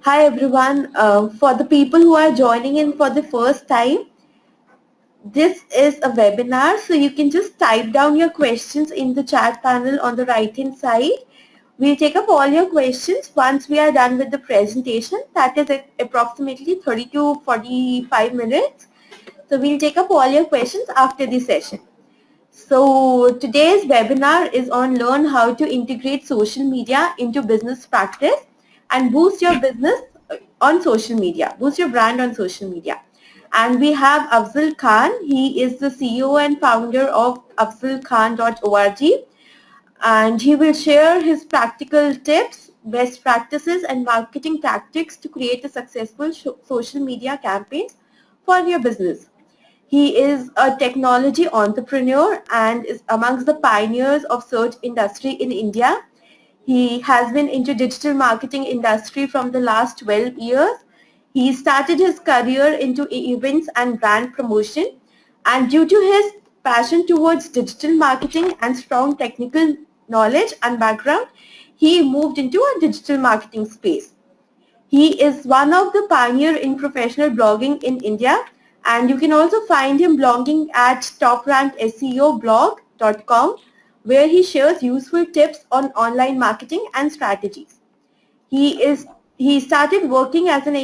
Hi everyone. For the people who are joining in for the first time, this is a webinar, so you can just type down your questions in the chat panel on the right hand side. We'll take up all your questions once we are done with the presentation. That is approximately 30 to 45 minutes. So we'll take up all your questions after the session. So today's webinar is on learn how to integrate social media into business practice and boost your business on social media, boost your brand on social media. And we have Afzal Khan. He is the CEO and founder of afzalkhan.org, and he will share his practical tips, best practices and marketing tactics to create a successful social media campaigns for your business. He is a technology entrepreneur and is amongst the pioneers of search industry in India. He has been into digital marketing industry from the last 12 years. He started his career into events and brand promotion, and due to his passion towards digital marketing and strong technical knowledge and background, he moved into a digital marketing space. He is one of the pioneer in professional blogging in India, and you can also find him blogging at toprankseoblog.com, where he shares useful tips on online marketing and strategies. He is he started working as an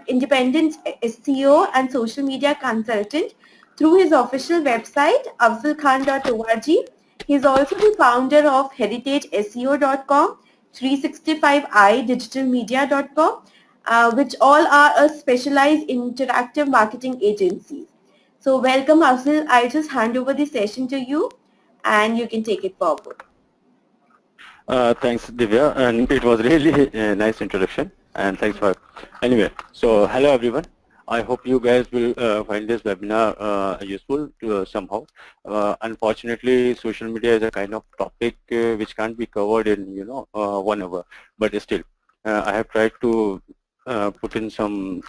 independent SEO and social media consultant through his official website afzalkhan.org. He is also the founder of heritageseo.com, 365idigitalmedia.com, which all are a specialized interactive marketing agencies. So welcome Afzal. I'll just hand over the session to you and you can take it forward. Thanks, Divya, and it was really a nice introduction, and thanks for. Anyway, so hello everyone. I hope you guys will find this webinar useful to, somehow. Unfortunately, social media is a kind of topic which can't be covered in 1 hour, but still, I have tried to put in some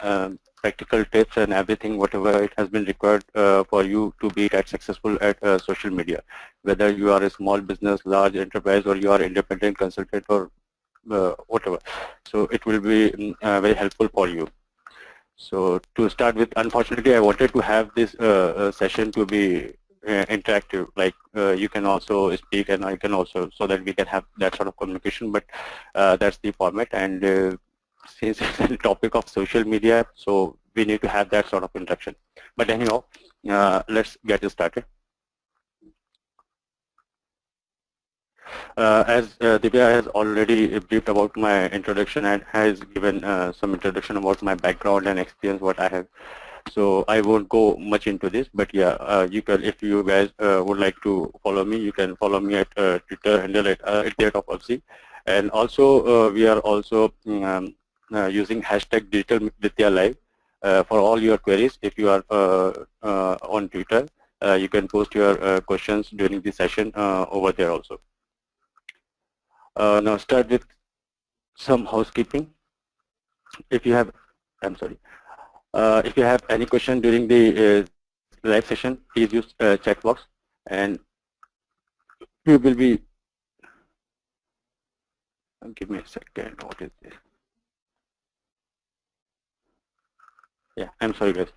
practical tips and everything, whatever it has been required for you to be that successful at social media, whether you are a small business, large enterprise, or you are independent consultant or whatever. So it will be very helpful for you. So to start with, unfortunately, I wanted to have this session to be interactive, like you can also speak and I can also, so that we can have that sort of communication, but that's the format. And since it's a topic of social media, so we need to have that sort of interaction. But anyhow, let's get started. As Divya has already briefed about my introduction and has given some introduction about my background and experience, what I have. So I won't go much into this, but yeah, you can, if you guys would like to follow me, you can follow me at Twitter handle at @Afzal. And also we are also using hashtag Digital Vidya Live for all your queries. If you are on Twitter, you can post your questions during the session over there also. Now start with some housekeeping. If you have, I'm sorry, if you have any question during the live session, please use chat box, and we will be. Give me a second. What is this? Yeah, I'm sorry, guys.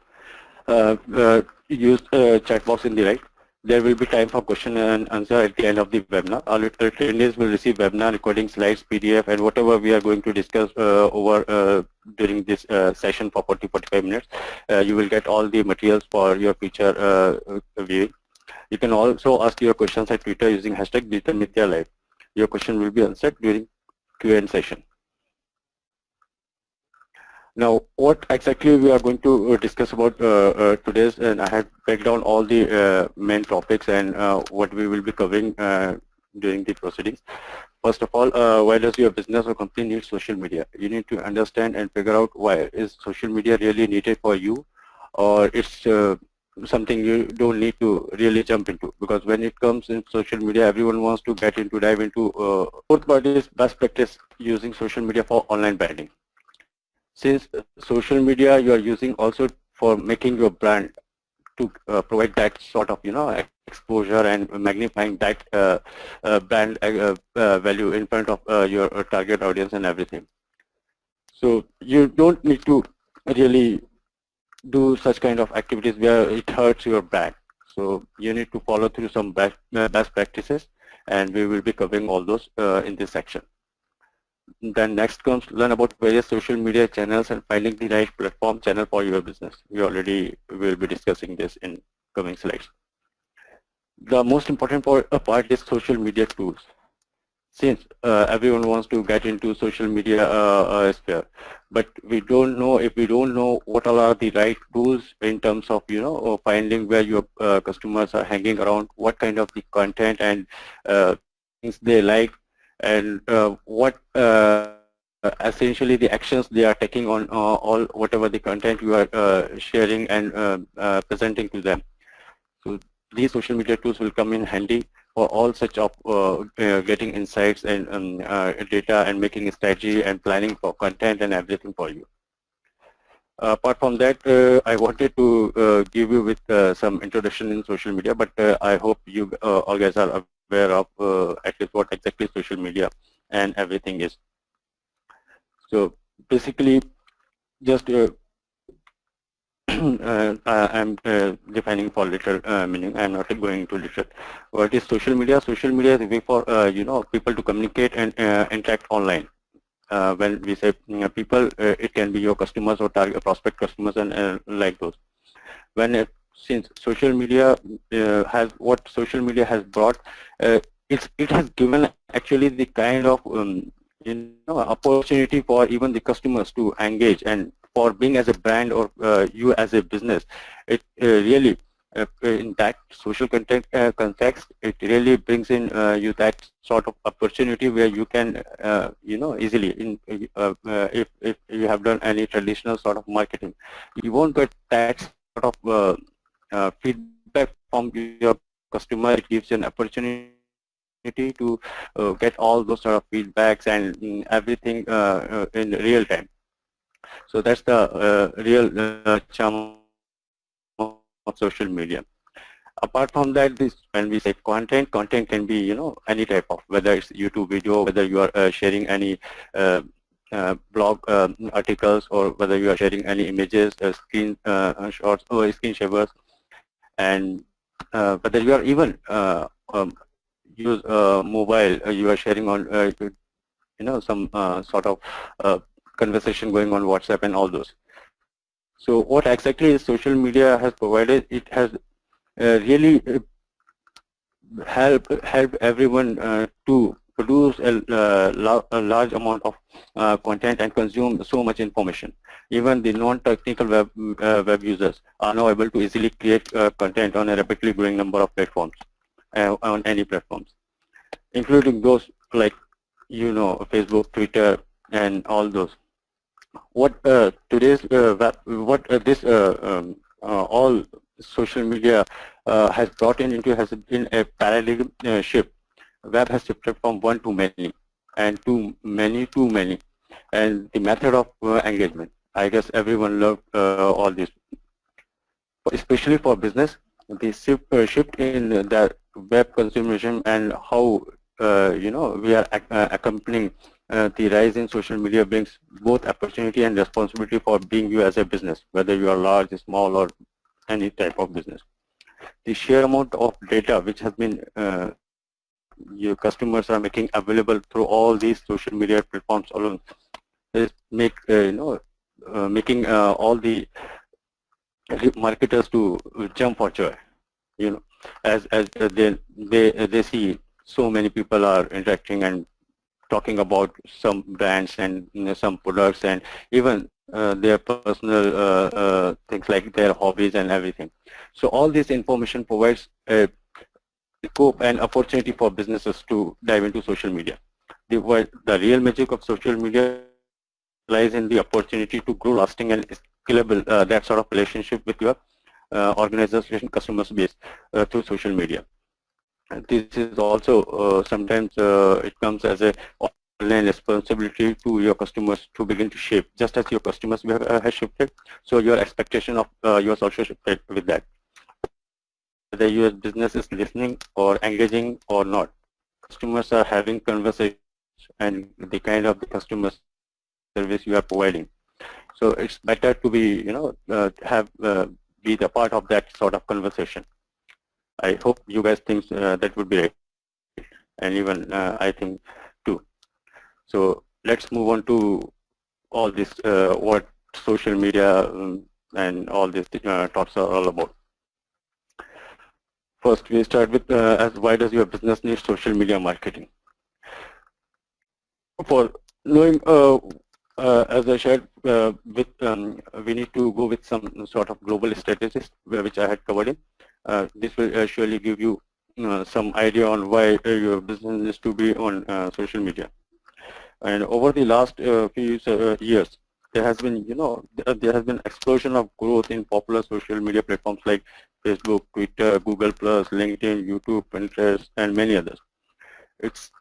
Use chat box in the right. There will be time for question and answer at the end of the webinar. All attendees will receive webinar recording, slides, PDF, and whatever we are going to discuss over during this session for 40-45 minutes. You will get all the materials for your future viewing. You can also ask your questions at Twitter using hashtag #DigitalMidyaLive. Your question will be answered during Q&A session. Now, what exactly we are going to discuss about today's, and I have break down all the main topics and what we will be covering during the proceedings. First of all, why does your business or company need social media? You need to understand and figure out why is social media really needed for you, or it's something you don't need to really jump into, because when it comes in social media, everyone wants to get into, dive into. Fourth part is best practice using social media for online branding. Since social media you are using also for making your brand to provide that sort of exposure and magnifying that brand value in front of your target audience and everything. So you don't need to really do such kind of activities where it hurts your brand. So you need to follow through some best practices, and we will be covering all those in this section. Then next comes learn about various social media channels and finding the right platform channel for your business. We already will be discussing this in coming slides. The most important part is social media tools. Since everyone wants to get into social media sphere, but we don't know, if we don't know what all are the right tools in terms of finding where your customers are hanging around, what kind of the content and things they like, and what essentially the actions they are taking on all whatever the content you are sharing and presenting to them. So these social media tools will come in handy for all such of getting insights and data and making a strategy and planning for content and everything for you. Apart from that, I wanted to give you with some introduction in social media, but I hope you all guys are aware of at least what exactly social media and everything is. So basically, just I'm defining for literal meaning. I'm not going to literal. What is social media? Social media is a way for people to communicate and interact online. When we say people, it can be your customers or target prospect customers and like those. Since social media has what social media has brought, it has given actually the kind of opportunity for even the customers to engage, and for being as a brand or you as a business, it really in that social content context, it really brings in you that sort of opportunity where you can easily if you have done any traditional sort of marketing, you won't get that sort of feedback from your customer. It gives you an opportunity to get all those sort of feedbacks and everything in real time. So that's the real charm of social media. Apart from that, when we say content, content can be any type of, whether it's YouTube video, whether you are sharing any blog articles, or whether you are sharing any images, screen shots or screen shavers, and whether you are even use mobile, you are sharing on some sort of conversation going on WhatsApp and all those. So what exactly social media has provided, it has really help everyone to produce a large amount of content and consume so much information. Even the non-technical web users are now able to easily create content on a rapidly growing number of platforms, on any platforms, including those like Facebook, Twitter, and all those. What today's web, what this all social media has brought in into has been a paradigm shift. Web has shifted from one to many, and to many, and the method of engagement. I guess everyone loved all this, especially for business. The shift in the web consumption and how we are accompanying the rise in social media brings both opportunity and responsibility for being you as a business, whether you are large, small, or any type of business. The sheer amount of data which has been your customers are making available through all these social media platforms alone is making all the marketers to jump for joy. As they see so many people are interacting and talking about some brands and some products and even their personal things like their hobbies and everything. So all this information provides a scope and opportunity for businesses to dive into social media. The real magic of social media lies in the opportunity to grow lasting and scalable that sort of relationship with your organization customers base through social media. This is also sometimes it comes as a online responsibility to your customers to begin to shape. Just as your customers have shifted, so your expectation of yours also shifted with that. Whether your business is listening or engaging or not, customers are having conversations, and the kind of the customers service you are providing. So it's better to be, be the part of that sort of conversation. I hope you guys think that would be right, and even I think too. So let's move on to all this, what social media and all these talks are all about. First, we start with as why does your business need social media marketing? For knowing, as I shared, we need to go with some sort of global statistics, which I had covered in. This will surely give you some idea on why your business needs to be on social media. And over the last few years, there has been, there has been explosion of growth in popular social media platforms like Facebook, Twitter, Google+, LinkedIn, YouTube, Pinterest, and many others. It's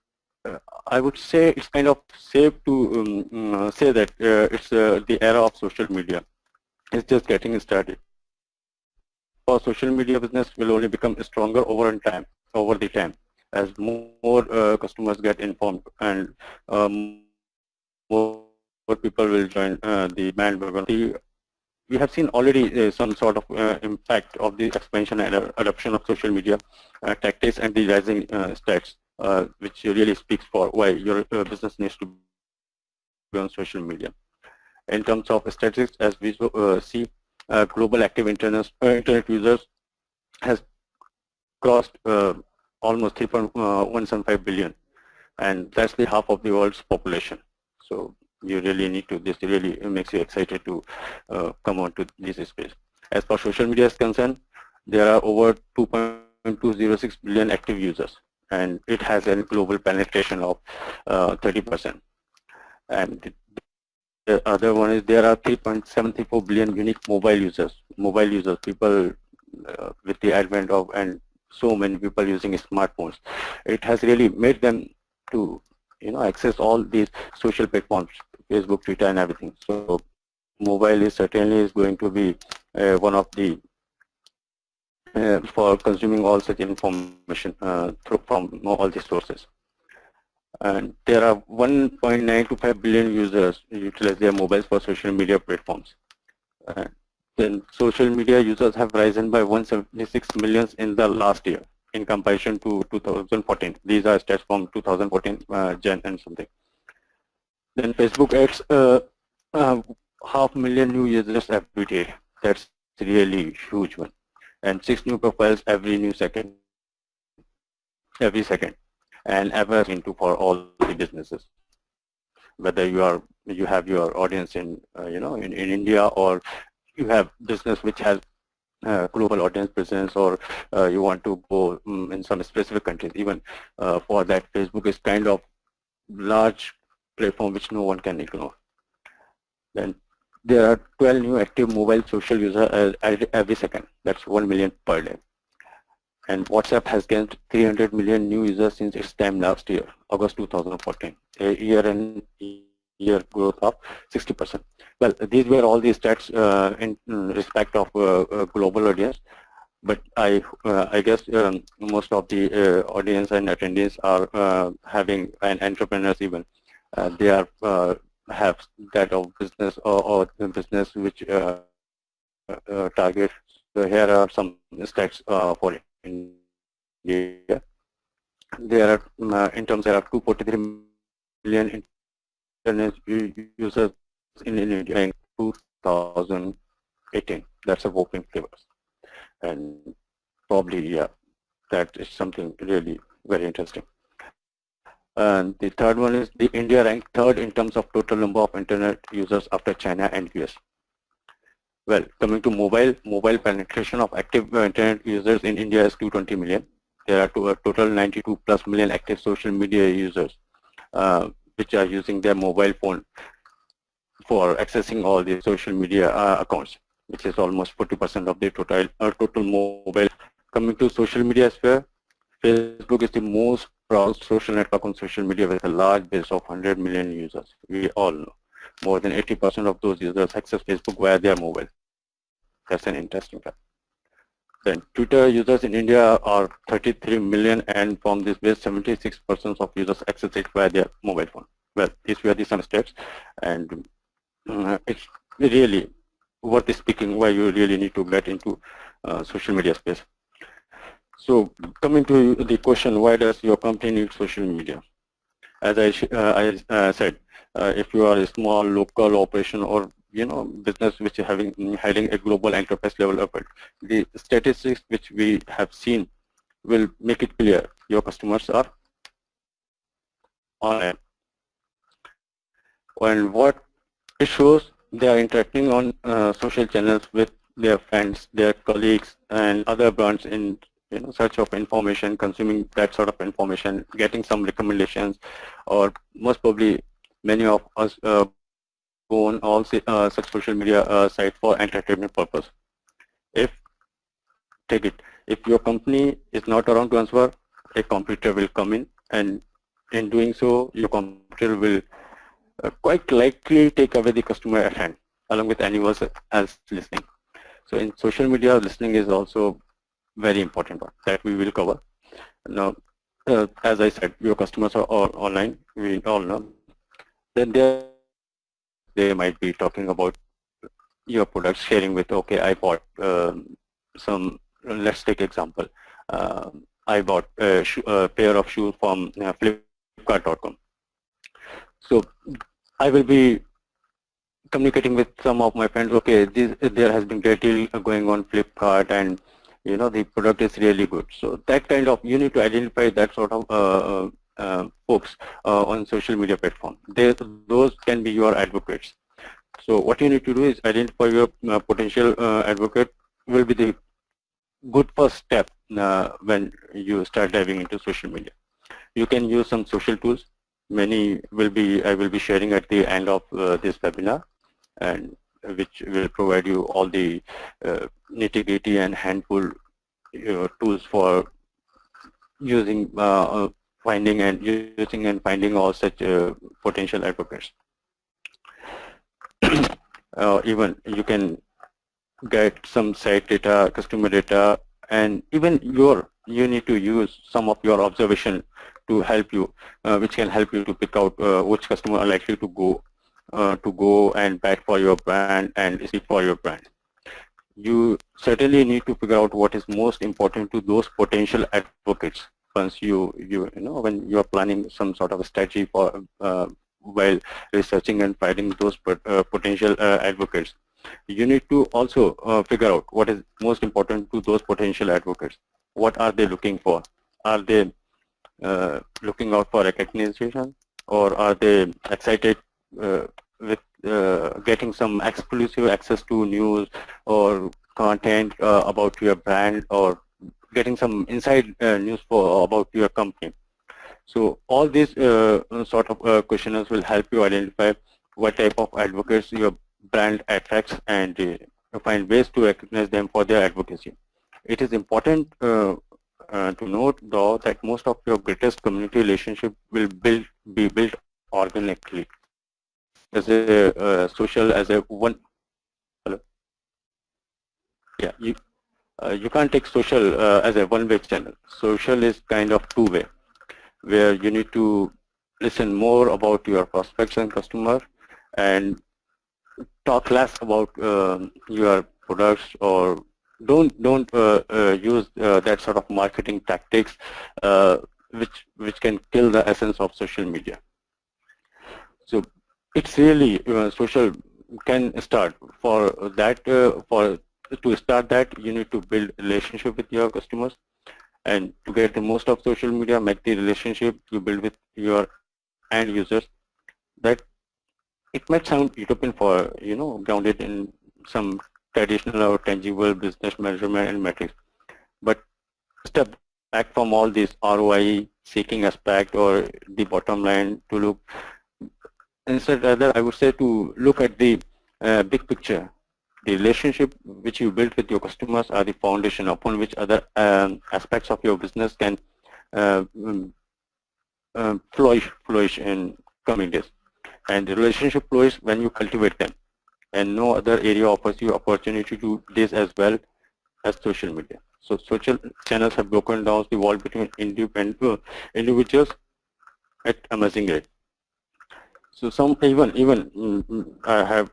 I would say it's kind of safe to say that it's the era of social media. It's just getting started. Our social media business will only become stronger over the time, as more customers get informed and more people will join the bandwagon. We have seen already some sort of impact of the expansion and adoption of social media tactics and the rising stats, which really speaks for why your business needs to be on social media. In terms of statistics, as we see, global active internet users has crossed almost 3.175 billion, and that's the half of the world's population. So you really need to, this really makes you excited to come on to this space. As far as social media is concerned, there are over 2.206 billion active users, and it has a global penetration of 30%. And the other one is there are 3.74 billion unique mobile users. People with the advent of, and so many people using smartphones, it has really made them to access all these social platforms, Facebook, Twitter, and everything. So mobile is certainly going to be one of the for consuming all such information from all these sources. And there are 1.925 billion users utilize their mobiles for social media platforms. Then social media users have risen by 176 million in the last year in comparison to 2014. These are stats from 2014 Jan and something. Then Facebook adds 500,000 new users every day. That's really huge one. And 6 new profiles every second, and ever into for all the businesses. Whether you have your audience in in India, or you have business which has global audience presence, or you want to go in some specific countries. Even for that, Facebook is kind of large platform which no one can ignore. Then there are 12 new active mobile social users every second. That's 1 million per day. And WhatsApp has gained 300 million new users since its time last year, August 2014, a year-on-year growth of 60%. Well, these were all the stats in respect of global audience, but I guess most of the audience and attendees are having, and entrepreneurs even, they are have that of business or business which target. So here are some stats for India. There are, in terms, there are 243 million internet users in India in 2018. That's a whopping figures. And probably, yeah, that is something really very interesting. And the third one is the India ranked third in terms of total number of internet users after China and US. Well, coming to mobile penetration of active internet users in India is 220 million. There are a total 92 plus million active social media users, which are using their mobile phone for accessing all the social media accounts, which is almost 40% of the total mobile. Coming to social media sphere, Facebook is the most browsed social network on social media with a large base of 100 million users. We all know more than 80% of those users access Facebook via their mobile. That's an interesting fact. Then Twitter users in India are 33 million, and from this base, 76% of users access it via their mobile phone. Well, these were the some steps, and it's really worth speaking why you really need to get into social media space. So coming to the question, why does your company need social media? As I said, if you are a small local operation or business which is having a global enterprise level effort, the statistics which we have seen will make it clear your customers are online. And what it shows, they are interacting on social channels with their friends, their colleagues, and other brands in search of information, consuming that sort of information, getting some recommendations, or most probably many of us go on all such social media sites for entertainment purpose. If take it, if your company is not around to answer, a competitor will come in, and in doing so, your competitor will quite likely take away the customer at hand, along with anyone else listening. So in social media, listening is also very important one that we will cover. Now, as I said, your customers are all online, we all know. Then there are some social channels. They might be talking about your products, sharing with, okay, I bought some, let's take example. I bought a pair of shoes from flipkart.com. So I will be communicating with some of my friends, okay, there has been great deal going on Flipkart, and the product is really good. So that kind of, you need to identify that sort of folks on social media platform. Those can be your advocates. So what you need to do is identify your potential advocate will be the good first step when you start diving into social media. You can use some social tools. Many I will be sharing at the end of this webinar, and which will provide you all the nitty-gritty and handful tools for using finding all such potential advocates. Even you can get some site data, customer data, and even you need to use some of your observation to help you, which can help you to pick out which customer are likely to go and bet for your brand and speak for your brand. You certainly need to figure out what is most important to those potential advocates once when you are planning some sort of a strategy for while researching and finding those potential advocates. You need to also figure out what is most important to those potential advocates. What are they looking for? Are they looking out for recognition, or are they excited with getting some exclusive access to news or content about your brand, or getting some inside news about your company? So all these sort of questionnaires will help you identify what type of advocates your brand attracts, and find ways to recognize them for their advocacy. It is important to note, though, that most of your greatest community relationship will be built organically, as a social, as a one. Hello? Yeah, you can't take social as a one-way channel. Social is kind of two-way, where you need to listen more about your prospects and customers, and talk less about your products, or don't use that sort of marketing tactics which can kill the essence of social media. So it's really social can start for that. For to start that, you need to build relationship with your customers, and to get the most of social media, make the relationship you build with your end users. That it might sound utopian for grounded in some traditional or tangible business measurement and metrics, but step back from all this ROI seeking aspect or the bottom line to look instead. Rather, I would say to look at the big picture. The relationship which you build with your customers are the foundation upon which other aspects of your business can uh, um, flourish in coming days. And the relationship flourish when you cultivate them, and no other area offers you opportunity to do this as well as social media. So social channels have broken down the wall between independent individuals at amazing rate. So I have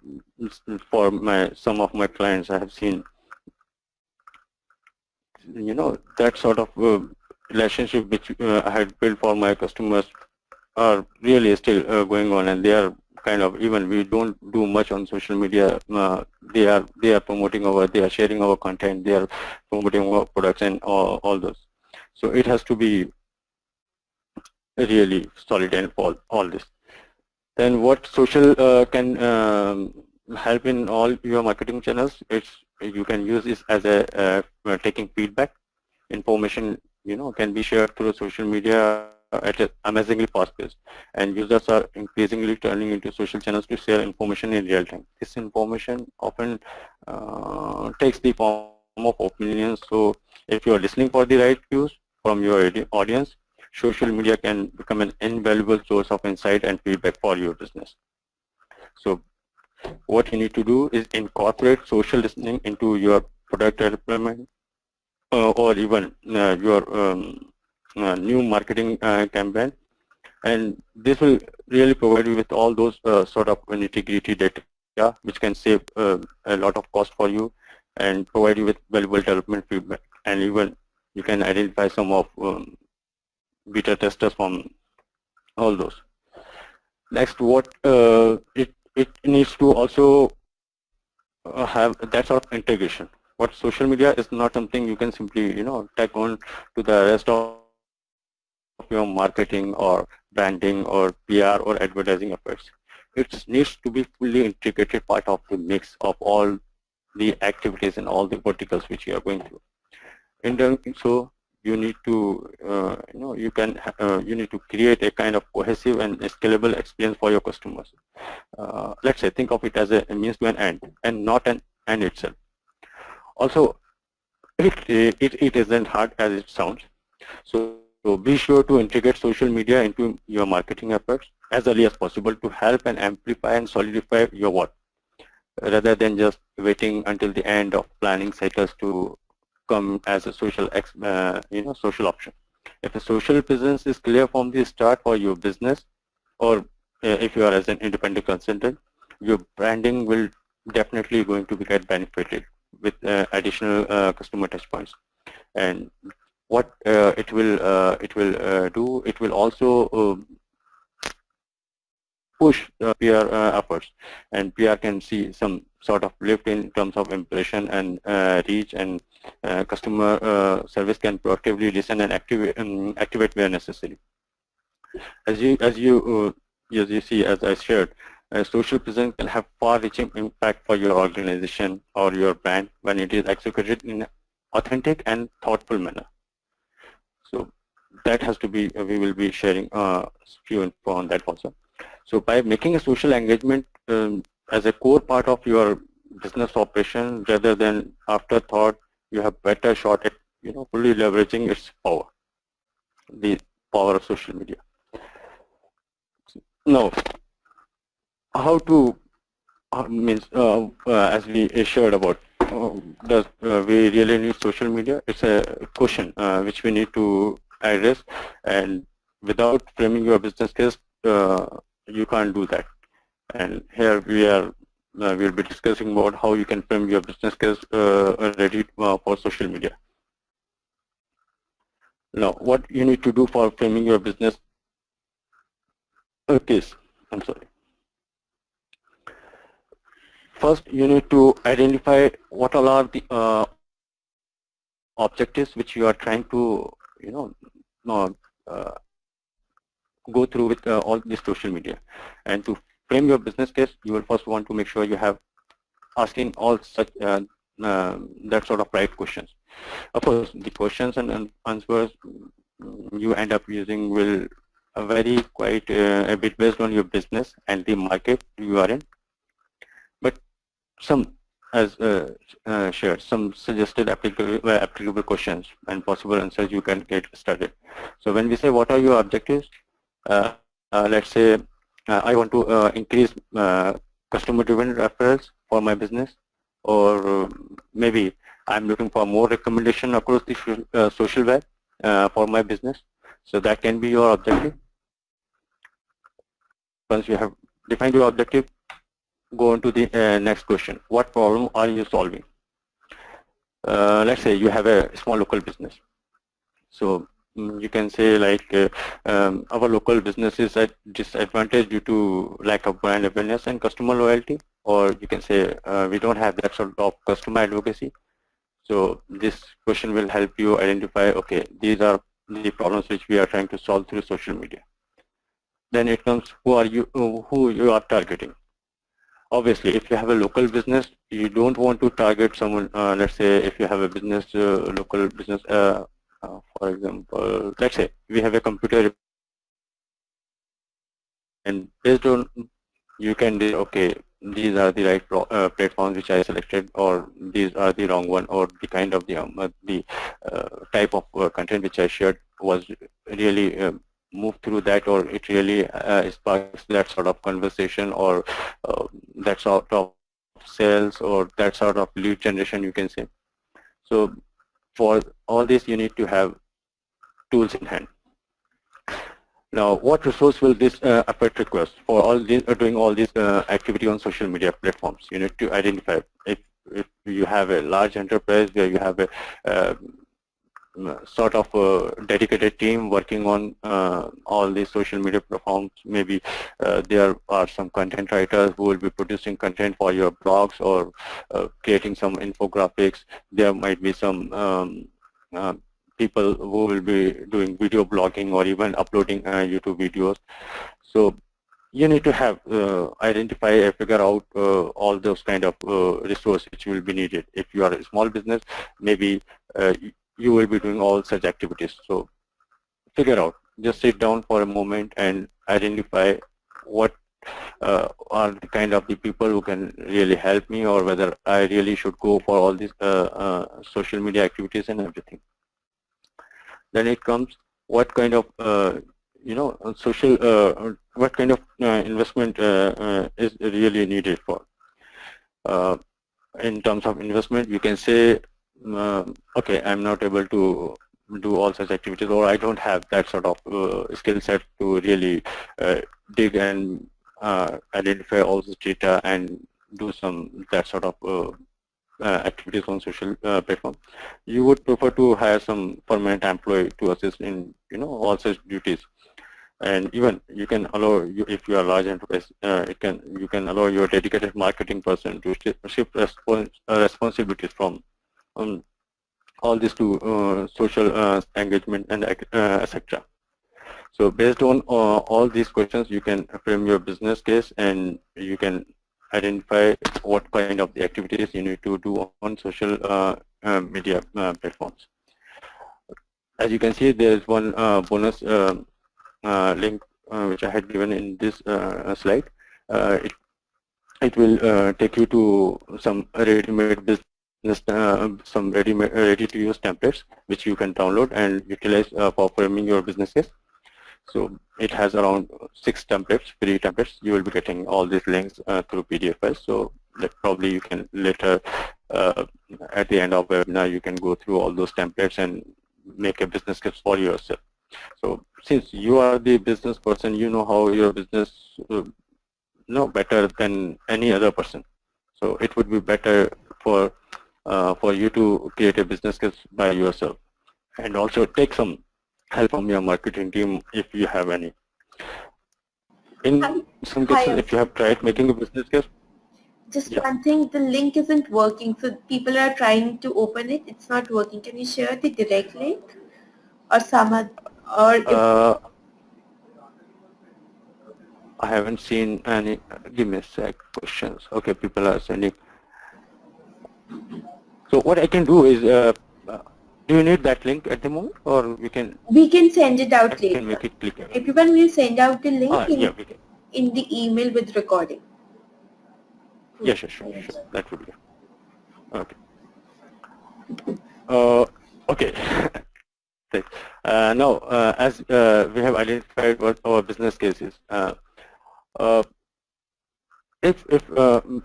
for some of my clients I have seen that sort of relationship which I had built for my customers are really still going on, and they are kind of, even we don't do much on social media, they are promoting they are sharing our content, they are promoting our products and all those. So it has to be really solid and all this. Then what social can help in all your marketing channels? You can use this as a taking feedback. Information can be shared through social media at an amazingly fast pace, and users are increasingly turning into social channels to share information in real time. This information often takes the form of opinions. So if you are listening for the right cues from your audience, social media can become an invaluable source of insight and feedback for your business. So what you need to do is incorporate social listening into your product development, or even your new marketing campaign, and this will really provide you with all those sort of nitty-gritty data which can save a lot of cost for you and provide you with valuable development feedback, and even you can identify some of beta testers from all those. Next, what it needs to also have that sort of integration. What social media is not something you can simply tag on to the rest of your marketing or branding or PR or advertising efforts. It needs to be fully integrated part of the mix of all the activities and all the verticals which you are going through. In doing so, you need to you need to create a kind of cohesive and scalable experience for your customers. Let's say, think of it as a means to an end and not an end itself. Also, it isn't hard as it sounds. So be sure to integrate social media into your marketing efforts as early as possible to help and amplify and solidify your work, rather than just waiting until the end of planning cycles to come as a social option. If a social presence is clear from the start for your business, or if you are as an independent consultant, your branding will definitely going to be get benefited with additional customer touch points. And what do, it will also push the PR efforts, and PR can see some sort of lift in terms of impression and reach, and customer service can proactively listen and activate where necessary. As you see, as I shared, social presence can have far-reaching impact for your organization or your brand when it is executed in an authentic and thoughtful manner. So that has to be, we will be sharing few info on that also. So by making a social engagement as a core part of your business operation rather than afterthought, you have better shot at fully leveraging its power, the power of social media. Now, how to means as we shared about, does we really need social media? It's a question which we need to address, and without framing your business case, you can't do that. And here we'll be discussing about how you can frame your business case ready for social media. Now, what you need to do for framing your business case? I'm sorry. First, you need to identify what all are the objectives which you are trying to, go through with all this social media. And to frame your business case, you will first want to make sure you have asking all such that sort of right questions. Of course, the questions and answers you end up using will vary quite a bit based on your business and the market you are in. But some, as shared, some suggested applicable questions and possible answers you can get started. So when we say what are your objectives, let's say I want to increase customer-driven referrals for my business, or maybe I'm looking for more recommendation across the social web for my business. So that can be your objective. Once you have define your objective, go on to the next question. What problem are you solving? Let's say you have a small local business. So you can say like our local business is at disadvantage due to lack of brand awareness and customer loyalty, or you can say we don't have that sort of customer advocacy. So this question will help you identify, okay, these are the problems which we are trying to solve through social media. Then it comes, who you are targeting. Obviously, if you have a local business, you don't want to target someone, let's say if you have a business, local business, for example, let's say we have a computer, and based on, you can say, okay, these are the right platforms which I selected, or these are the wrong one, or the kind of the type of content which I shared was really move through that, or it really sparks that sort of conversation, or that sort of sales, or that sort of lead generation, you can say. So for all this, you need to have tools in hand. Now, what resource will this affect request for all this, doing all this activity on social media platforms? You need to identify if you have a large enterprise where you have a sort of a dedicated team working on all these social media platforms. Maybe there are some content writers who will be producing content for your blogs, or creating some infographics. There might be some people who will be doing video blogging, or even uploading YouTube videos. So you need to have identify and figure out all those kind of resources which will be needed. If you are a small business, maybe you will be doing all such activities. So figure out, just sit down for a moment and identify what are the kind of the people who can really help me, or whether I really should go for all these social media activities and everything. Then it comes, what kind of social, what kind of investment is really needed for. In terms of investment, you can say, okay, I'm not able to do all such activities, or I don't have that sort of skill set to really dig and identify all this data and do some that sort of activities on social platform. You would prefer to hire some permanent employee to assist in all such duties. And even you can allow, if you are a large enterprise, you can allow your dedicated marketing person to shift responsibilities from all this to social engagement and etc. So based on all these questions, you can frame your business case, and you can identify what kind of the activities you need to do on social media platforms. As you can see, there is one bonus link which I had given in this slide. It will take you to some ready-made business, some ready-to-use templates which you can download and utilize for framing your business case. So it has around 6 templates, free templates. You will be getting all these links through PDF files. So that probably you can later, at the end of the webinar, you can go through all those templates and make a business case for yourself. So since you are the business person, you know how your business better than any other person. So it would be better for you to create a business case by yourself, and also take some help from your marketing team if you have any. In some cases, if you have tried making a business case, just one thing, the link isn't working, so people are trying to open it, it's not working. Can you share the direct link or some other, or if I haven't seen any. Give me a sec. Questions. Okay, people are sending. So what I can do is, do you need that link at the moment, or we can send it out later. Can make it clicker. Everyone will send out the link Yeah, we can. in the email with recording. Yeah, sure. That would be okay. Okay. Now, as we have identified what our business case is, if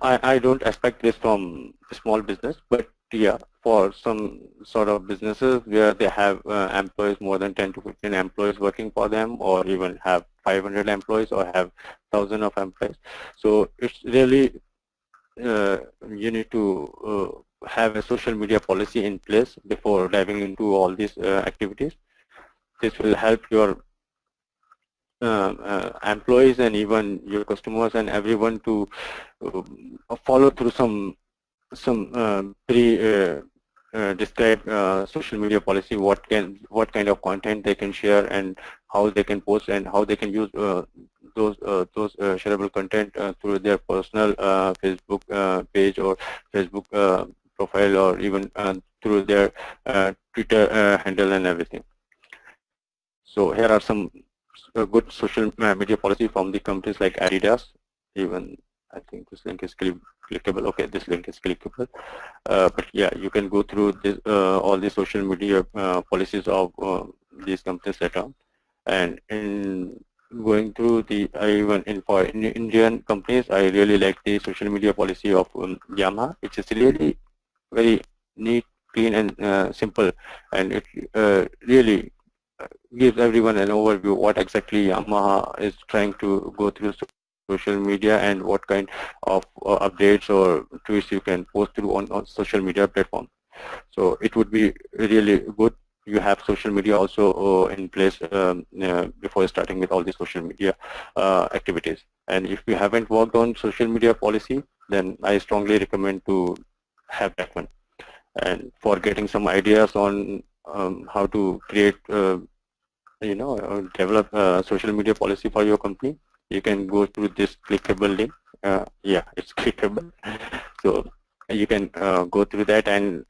I don't expect this from a small business, but yeah, for some sort of businesses where they have employees, more than 10 to 15 employees working for them, or even have 500 employees or have 1,000 of employees. So it's really you need to have a social media policy in place before diving into all these activities. This will help your employees and even your customers and everyone to follow through some describe social media policy, what kind of content they can share and how they can post and how they can use those shareable content through their personal Facebook page or Facebook profile, or even through their Twitter handle and everything. So here are some good social media policy from the companies like Adidas. Even I think this link is clickable. Okay, this link is clickable. But yeah, you can go through this, all the social media policies of these companies later on. And in going through the even for Indian companies, I really like the social media policy of Yamaha, which is really very neat, clean, and simple, and it really gives everyone an overview what exactly Yamaha is trying to go through social media and what kind of updates or tweets you can post through on social media platform. So it would be really good you have social media also in place before starting with all the social media activities. And if you haven't worked on social media policy, then I strongly recommend to have that one. And for getting some ideas on how to create develop social media policy for your company, you can go through this clickable link. Yeah, it's clickable. So you can go through that and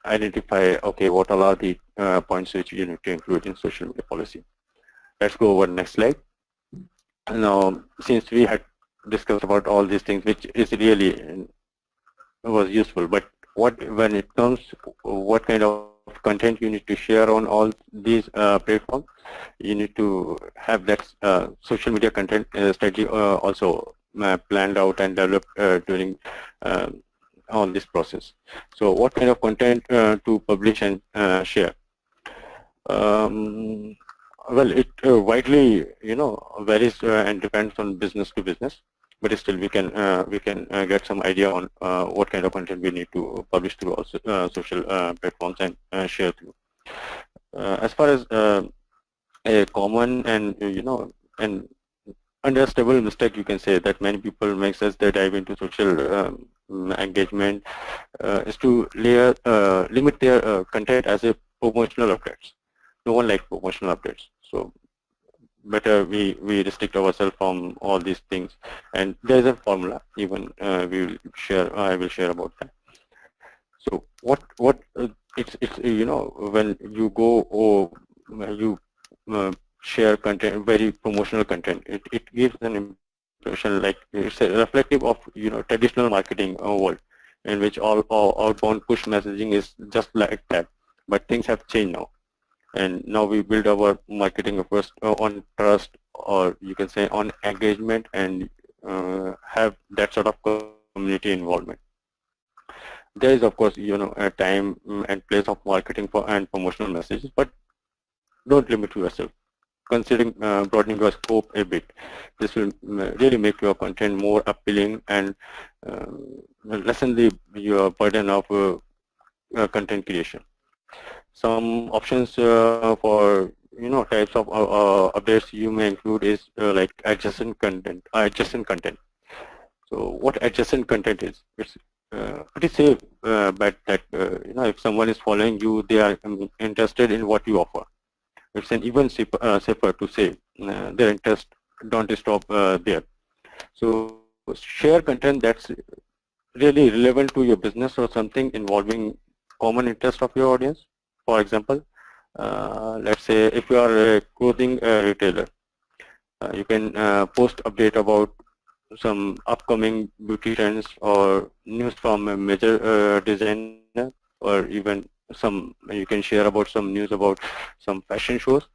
identify, okay, what all are the points which you need to include in social media policy. Let's go over the next slide. Now, since we had discussed about all these things, which is really was useful, but when it comes, what kind of content you need to share on all these platforms, you need to have that social media content strategy also planned out and developed during all this process. So what kind of content to publish and share? Well, it widely, varies and depends on business to business, but still we can get some idea on what kind of content we need to publish through also, social platforms and share through. As far as a common and and understandable mistake you can say that many people makes as they dive into social engagement is to limit their content as a promotional updates. No one likes promotional updates, so better we restrict ourselves from all these things. And there is a formula, even I will share about that. So what it's when you go or you share content, very promotional content, it gives an impression like it's a reflective of traditional marketing world, in which all outbound push messaging is just like that. But things have changed now, and now we build our marketing efforts on trust, or you can say on engagement, and have that sort of community involvement. There is, of course, a time and place of marketing for and promotional messages, but don't limit yourself. Considering broadening your scope a bit, this will really make your content more appealing and lessen your burden of content creation. Some options for types of updates you may include is like adjacent content. So what adjacent content is? It's pretty safe, but that if someone is following you, they are interested in what you offer. It's an even safer to say their interest don't stop there. So share content that's really relevant to your business or something involving common interest of your audience. For example, let's say if you are a clothing retailer, you can post update about some upcoming beauty trends or news from a major designer, or even you can share about some news about some fashion shows.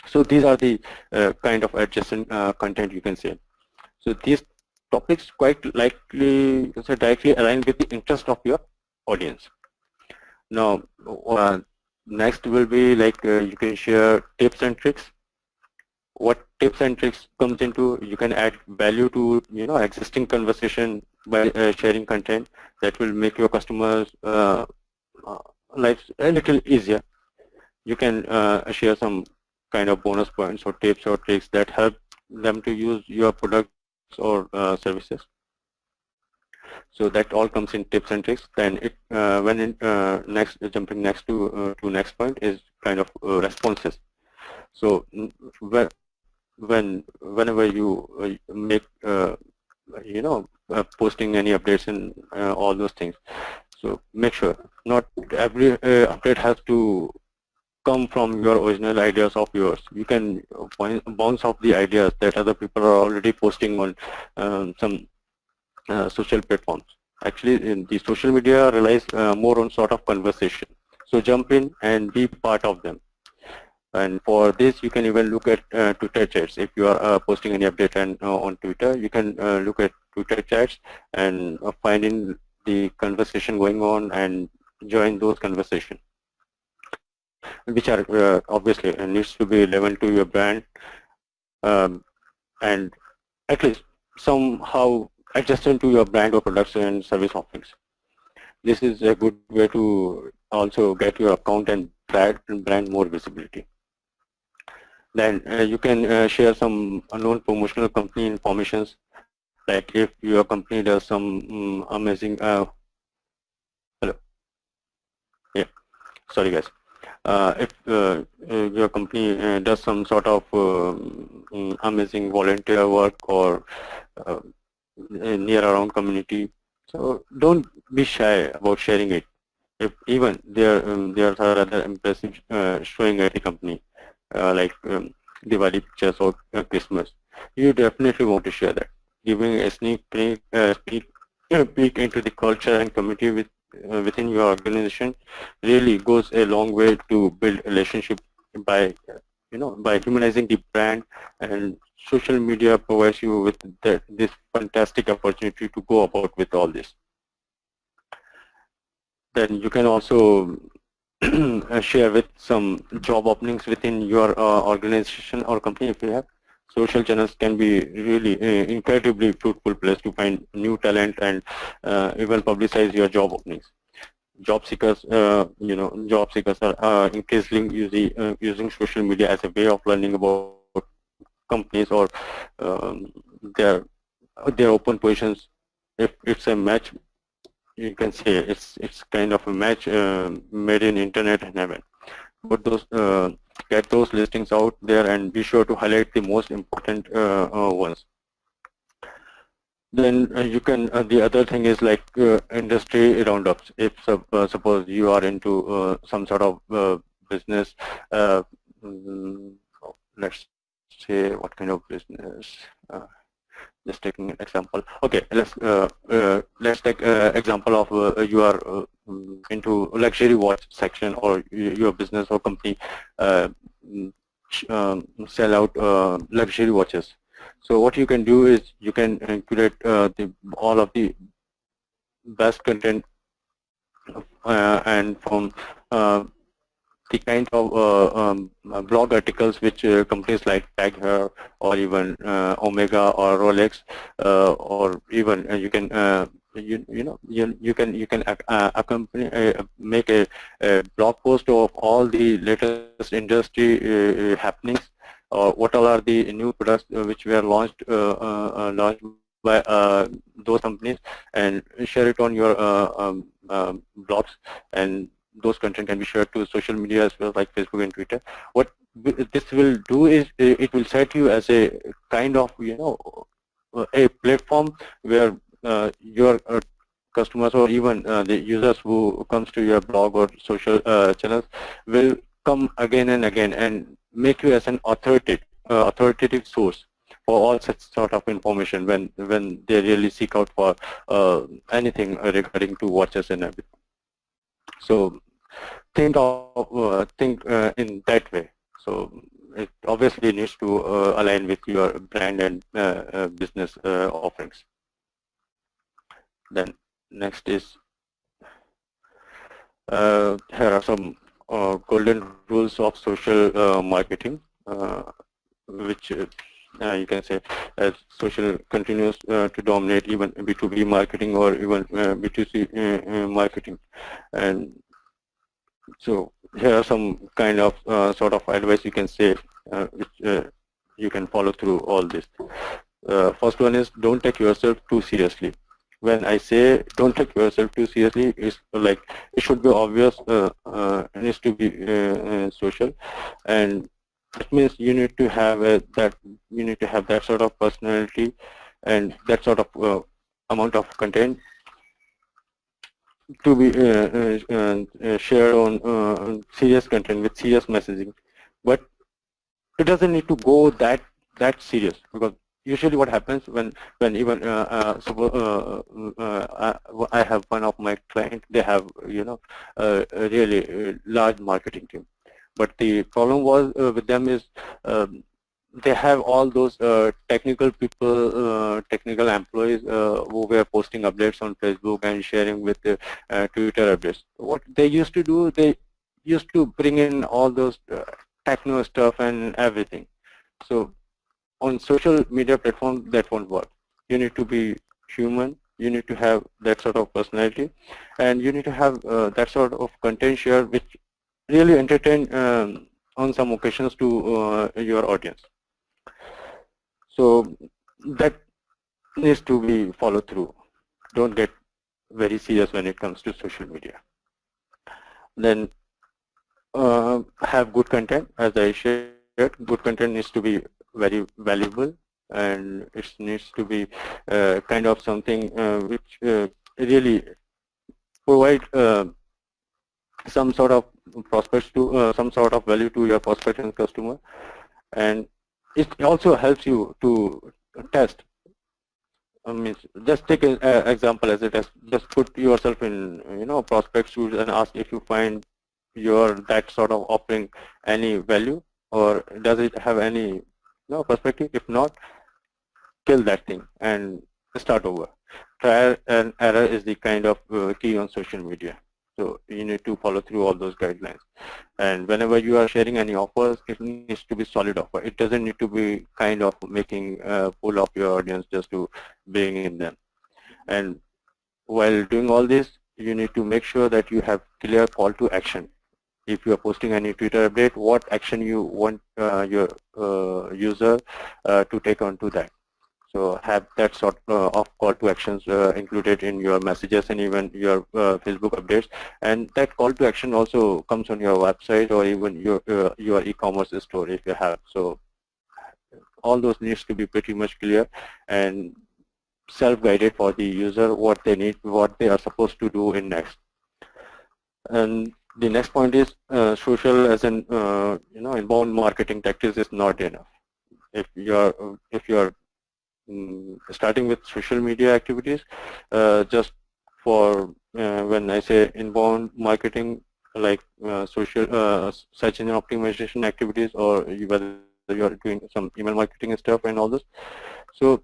So these are the kind of adjacent content you can say. So these topics quite likely directly aligned with the interest of your audience. Now, next will be like you can share tips and tricks. What tips and tricks comes into, you can add value to existing conversation by sharing content that will make your customers uh, lives a little easier. You can share some kind of bonus points or tips or tricks that help them to use your products or services. So that all comes in tips and tricks. Then it when in, next jumping next to next point is kind of responses. So whenever you make posting any updates and all those things, so make sure not every update has to come from your original ideas of yours. You can bounce off the ideas that other people are already posting on some social platforms. Actually, in the social media relies more on sort of conversation. So jump in and be part of them. And for this, you can even look at Twitter chats. If you are posting any update and on Twitter, you can look at Twitter chats and find in the conversation going on and join those conversations, which are obviously needs to be relevant to your brand, and at least somehow adjacent to your brand or products and service offerings. This is a good way to also get your account and brand more visibility. Then you can share some unknown promotional company informations, like if your company does some amazing, hello, yeah, sorry guys. If your company does some sort of amazing volunteer work or near around community, so don't be shy about sharing it. If even there are other impressive showing at the company, like Diwali pictures or Christmas, you definitely want to share that. Giving a sneak peek into the culture and community within your organization really goes a long way to build relationship by by humanizing the brand, and social media provides you with this fantastic opportunity to go about with all this. Then you can also share with some job openings within your organization or company. If you have, social channels can be really incredibly fruitful place to find new talent and even publicize your job openings. Job seekers, job seekers are increasingly using social media as a way of learning about companies or um, their their open positions. If it's a match, you can say it's kind of a match made in internet and heaven. But those get those listings out there and be sure to highlight the most important ones. Then you can, the other thing is like industry roundups. If suppose you are into some sort of business, mm, let's say what kind of business, just taking an example. Okay, let's take example of you are into luxury watch section, or your business or company sell out luxury watches. So what you can do is you can curate all of the best content and from the kind of blog articles which companies like Tag Heuer or even Omega or Rolex, or even you can you can accompany make a blog post of all the latest industry happenings, or what all are the new products which were launched by those companies, and share it on your blogs, and those content can be shared to social media as well, like Facebook and Twitter. What this will do is it will set you as a kind of a platform where your customers or even the users who comes to your blog or social channels will come again and again and make you as an authoritative source for all such sort of information when they really seek out for anything regarding to watches and everything. So think in that way. So it obviously needs to align with your brand and business offerings. Then next is here are some golden rules of social marketing, which you can say as social continues to dominate even B2B marketing or even B2C marketing. And so here are some kind of sort of advice you can say which you can follow through all this. First one is don't take yourself too seriously. When I say don't take yourself too seriously, it's like it should be obvious, it needs to be social, and it means you need to have that sort of personality and that sort of amount of content to be shared on serious content with serious messaging. But it doesn't need to go that serious, because usually what happens when even suppose I have one of my clients, they have a really large marketing team, but the problem was with them is they have all those technical people, technical employees who were posting updates on Facebook and sharing with Twitter updates. What they used to do, they used to bring in all those techno stuff and everything. So on social media platform, that won't work. You need to be human. You need to have that sort of personality, and you need to have that sort of content share which really entertain on some occasions to your audience. So that needs to be followed through. Don't get very serious when it comes to social media. Then have good content. As I shared, good content needs to be very valuable, and it needs to be kind of something which really provide some sort of prospects to some sort of value to your prospect and customer, and it also helps you to test. Means just take an example as a test. Just put yourself in prospect shoes and ask if you find your that sort of offering any value, or does it have any perspective. If not, kill that thing and start over. Trial and error is the kind of key on social media. So you need to follow through all those guidelines. And whenever you are sharing any offers, it needs to be solid offer. It doesn't need to be kind of making pull of your audience just to bring in them. And while doing all this, you need to make sure that you have clear call to action. If you are posting any Twitter update, what action you want your user to take on to that. So have that sort of call to actions included in your messages and even your Facebook updates. And that call to action also comes on your website or even your e-commerce store if you have. So all those needs to be pretty much clear and self-guided for the user, what they need, what they are supposed to do in next. And the next point is social as an inbound marketing tactics is not enough. If you're starting with social media activities, just for when I say inbound marketing, like social search engine optimization activities, or whether you're doing some email marketing and stuff and all this. So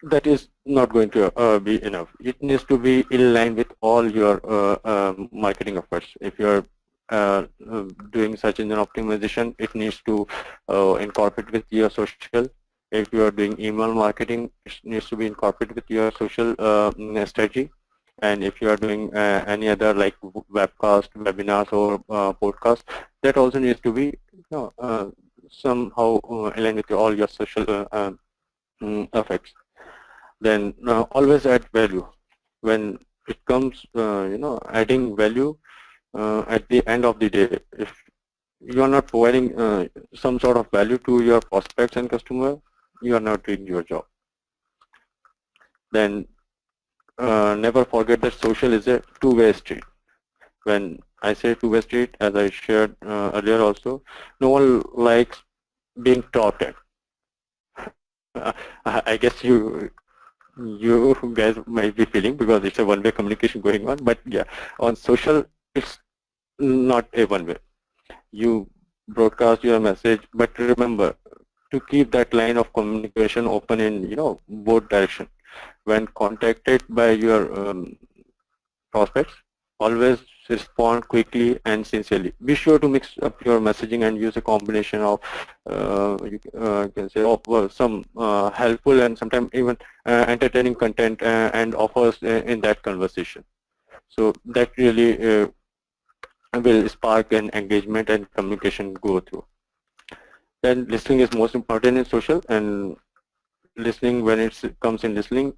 that is not going to be enough. It needs to be in line with all your marketing efforts. If you're doing search engine optimization, it needs to incorporate with your social. If you are doing email marketing, it needs to be incorporated with your social strategy. And if you are doing any other like webcast, webinars, or podcast, that also needs to be somehow aligned with all your social effects. Then always add value. When it comes, adding value at the end of the day, if you are not providing some sort of value to your prospects and customer, you are not doing your job. Then never forget that social is a two-way street. When I say two-way street, as I shared earlier also, no one likes being talked at. I guess you guys might be feeling, because it's a one-way communication going on. But yeah, on social, it's not a one-way. You broadcast your message, but remember to keep that line of communication open in both direction. when contacted by your prospects, always respond quickly and sincerely. Be sure to mix up your messaging and use a combination of you can say of some helpful and sometimes even entertaining content and offers in that conversation. So that really will spark an engagement and communication go through. Then listening is most important in social, and listening, when it comes in listening,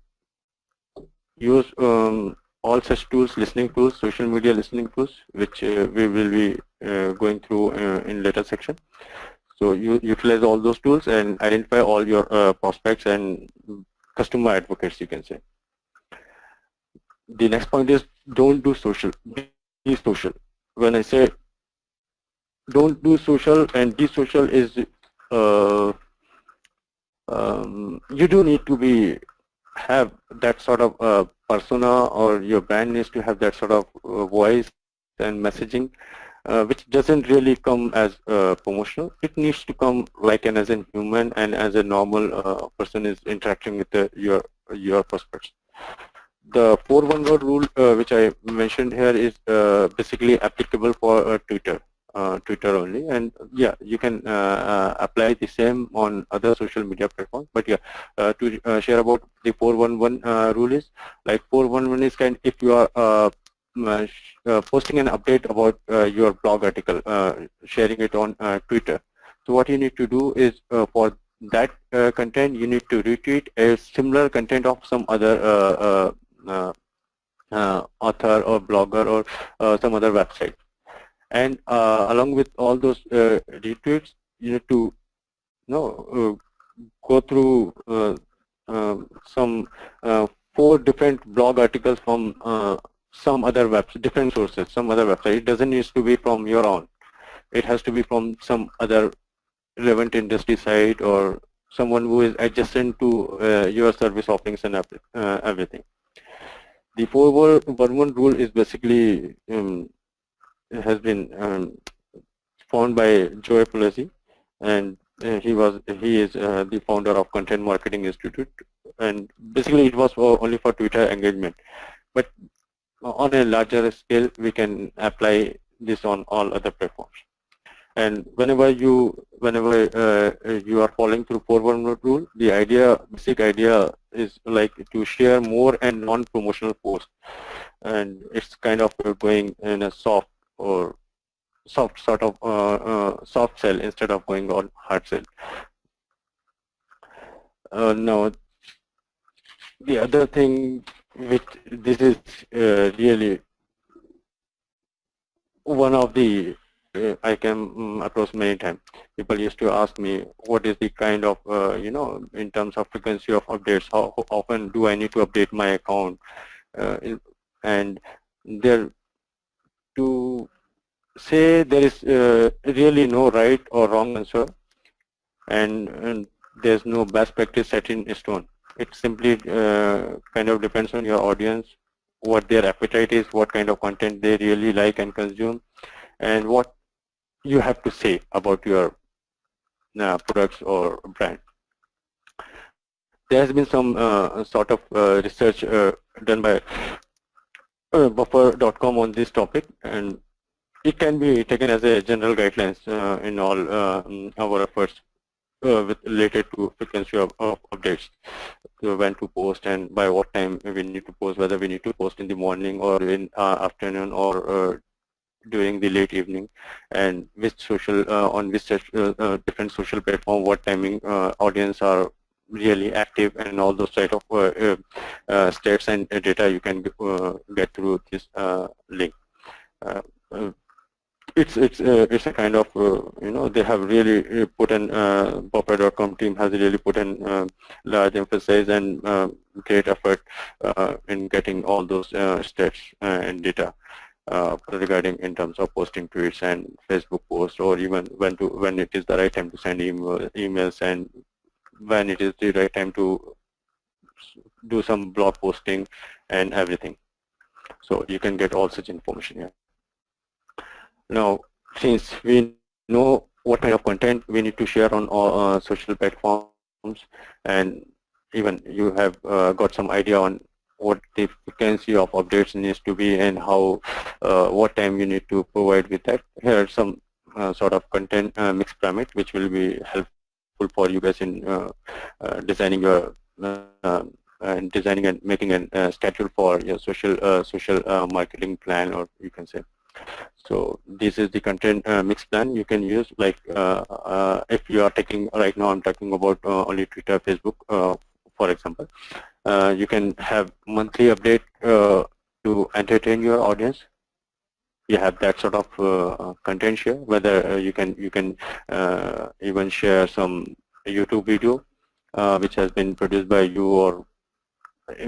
use all such tools, listening tools, social media listening tools, which we will be going through in later section. So you utilize all those tools and identify all your prospects and customer advocates, you can say. The next point is don't do social, be social. When I say don't do social and be social is uh, you do need to be have that sort of persona, or your brand needs to have that sort of voice and messaging, which doesn't really come as promotional. It needs to come like an as a human and as a normal person is interacting with your prospects. The 4-1 rule, which I mentioned here, is basically applicable for Twitter only, and yeah, you can apply the same on other social media platforms. But yeah, to share about the 4-1-1 rule is like 4-1-1 is kind if you are posting an update about your blog article, sharing it on Twitter. So what you need to do is for that content, you need to retweet a similar content of some other author or blogger or some other website. And along with all those retweets, you need to go through some 4 different blog articles from some other different sources, some other website. It doesn't need to be from your own. It has to be from some other relevant industry site or someone who is adjacent to your service offerings and everything. The 4-1-1 rule is basically has been found by Joe Pulesi, and he is the founder of Content Marketing Institute, and basically it was only for Twitter engagement. But on a larger scale, we can apply this on all other platforms. And whenever you are following through 4-1 rule, the basic idea is like to share more and non-promotional posts, and it's kind of going in a soft sort of soft sell instead of going on hard sell. Now, the other thing, which this is really one of the I can approach many times. People used to ask me, what is the kind of, in terms of frequency of updates, how often do I need to update my account? And there, to say there is really no right or wrong answer, and there's no best practice set in stone. It simply kind of depends on your audience, what their appetite is, what kind of content they really like and consume, and what you have to say about your products or brand. There has been some sort of research done by buffer.com on this topic, and it can be taken as a general guidelines in all our efforts related to frequency of updates, when to post and by what time we need to post, whether we need to post in the morning or in afternoon or during the late evening, and which social on which different social platform, what timing audience are really active, and all those type of stats and data you can get through this link. It's a kind of they have really put in Buffer.com team has really put in large emphasis and great effort in getting all those stats and data regarding in terms of posting tweets and Facebook posts, or even when it is the right time to send emails, and when it is the right time to do some blog posting and everything. So you can get all such information here. Now, since we know what kind of content we need to share on all social platforms, and even you have got some idea on what the frequency of updates needs to be and how what time you need to provide with that. Here are some sort of content mix pyramid which will be helpful for you guys in designing your and designing and making a schedule for your social marketing plan, or you can say. So this is the content mix plan you can use. Like if you are taking right now, I'm talking about only Twitter, Facebook, for example. You can have monthly update to entertain your audience. You have that sort of content share. Whether you can even share some YouTube video which has been produced by you, or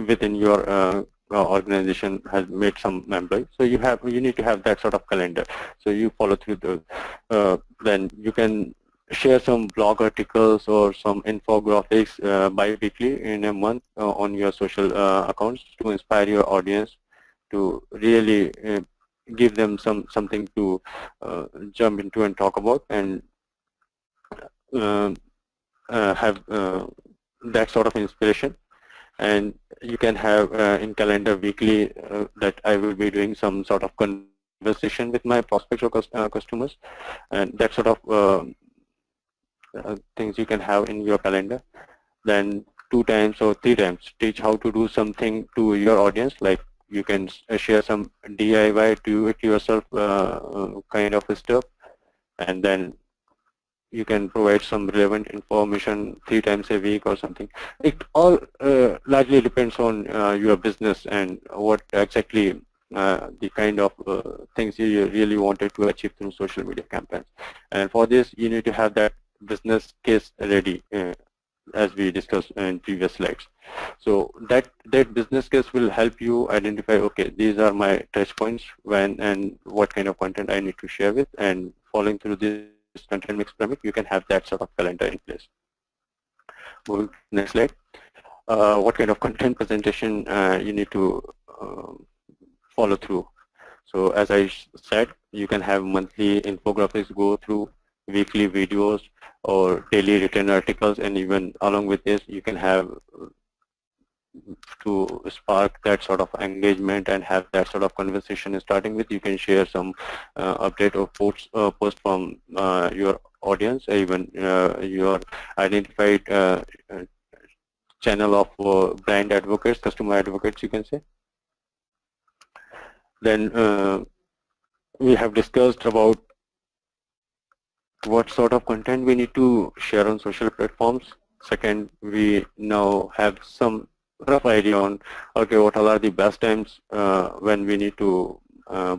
within your organization has made some employee. So you need to have that sort of calendar. So you follow through those. Then you can share some blog articles or some infographics bi-weekly in a month on your social accounts to inspire your audience, to really give them something to jump into and talk about, and uh, have that sort of inspiration. And you can have in calendar weekly that I will be doing some sort of conversation with my prospects or customers, and that sort of things you can have in your calendar. Then 2 times or 3 times teach how to do something to your audience, like you can share some DIY, do it yourself kind of stuff, and then you can provide some relevant information 3 times a week or something. It all largely depends on your business and what exactly the kind of things you really wanted to achieve through social media campaigns. And for this, you need to have that business case ready, as we discussed in previous slides. So that business case will help you identify, okay, these are my touch points when and what kind of content I need to share with, and following through this content mix pyramid, you can have that sort of calendar in place. Moving to the next slide. What kind of content presentation you need to follow through. So as I said, you can have monthly infographics go through, weekly videos, or daily written articles, and even along with this, you can have to spark that sort of engagement and have that sort of conversation starting with. You can share some update or post from your audience, even your identified channel of brand advocates, customer advocates, you can say. Then we have discussed about what sort of content we need to share on social platforms. Second, we now have some rough idea on, okay, what are the best times when we need to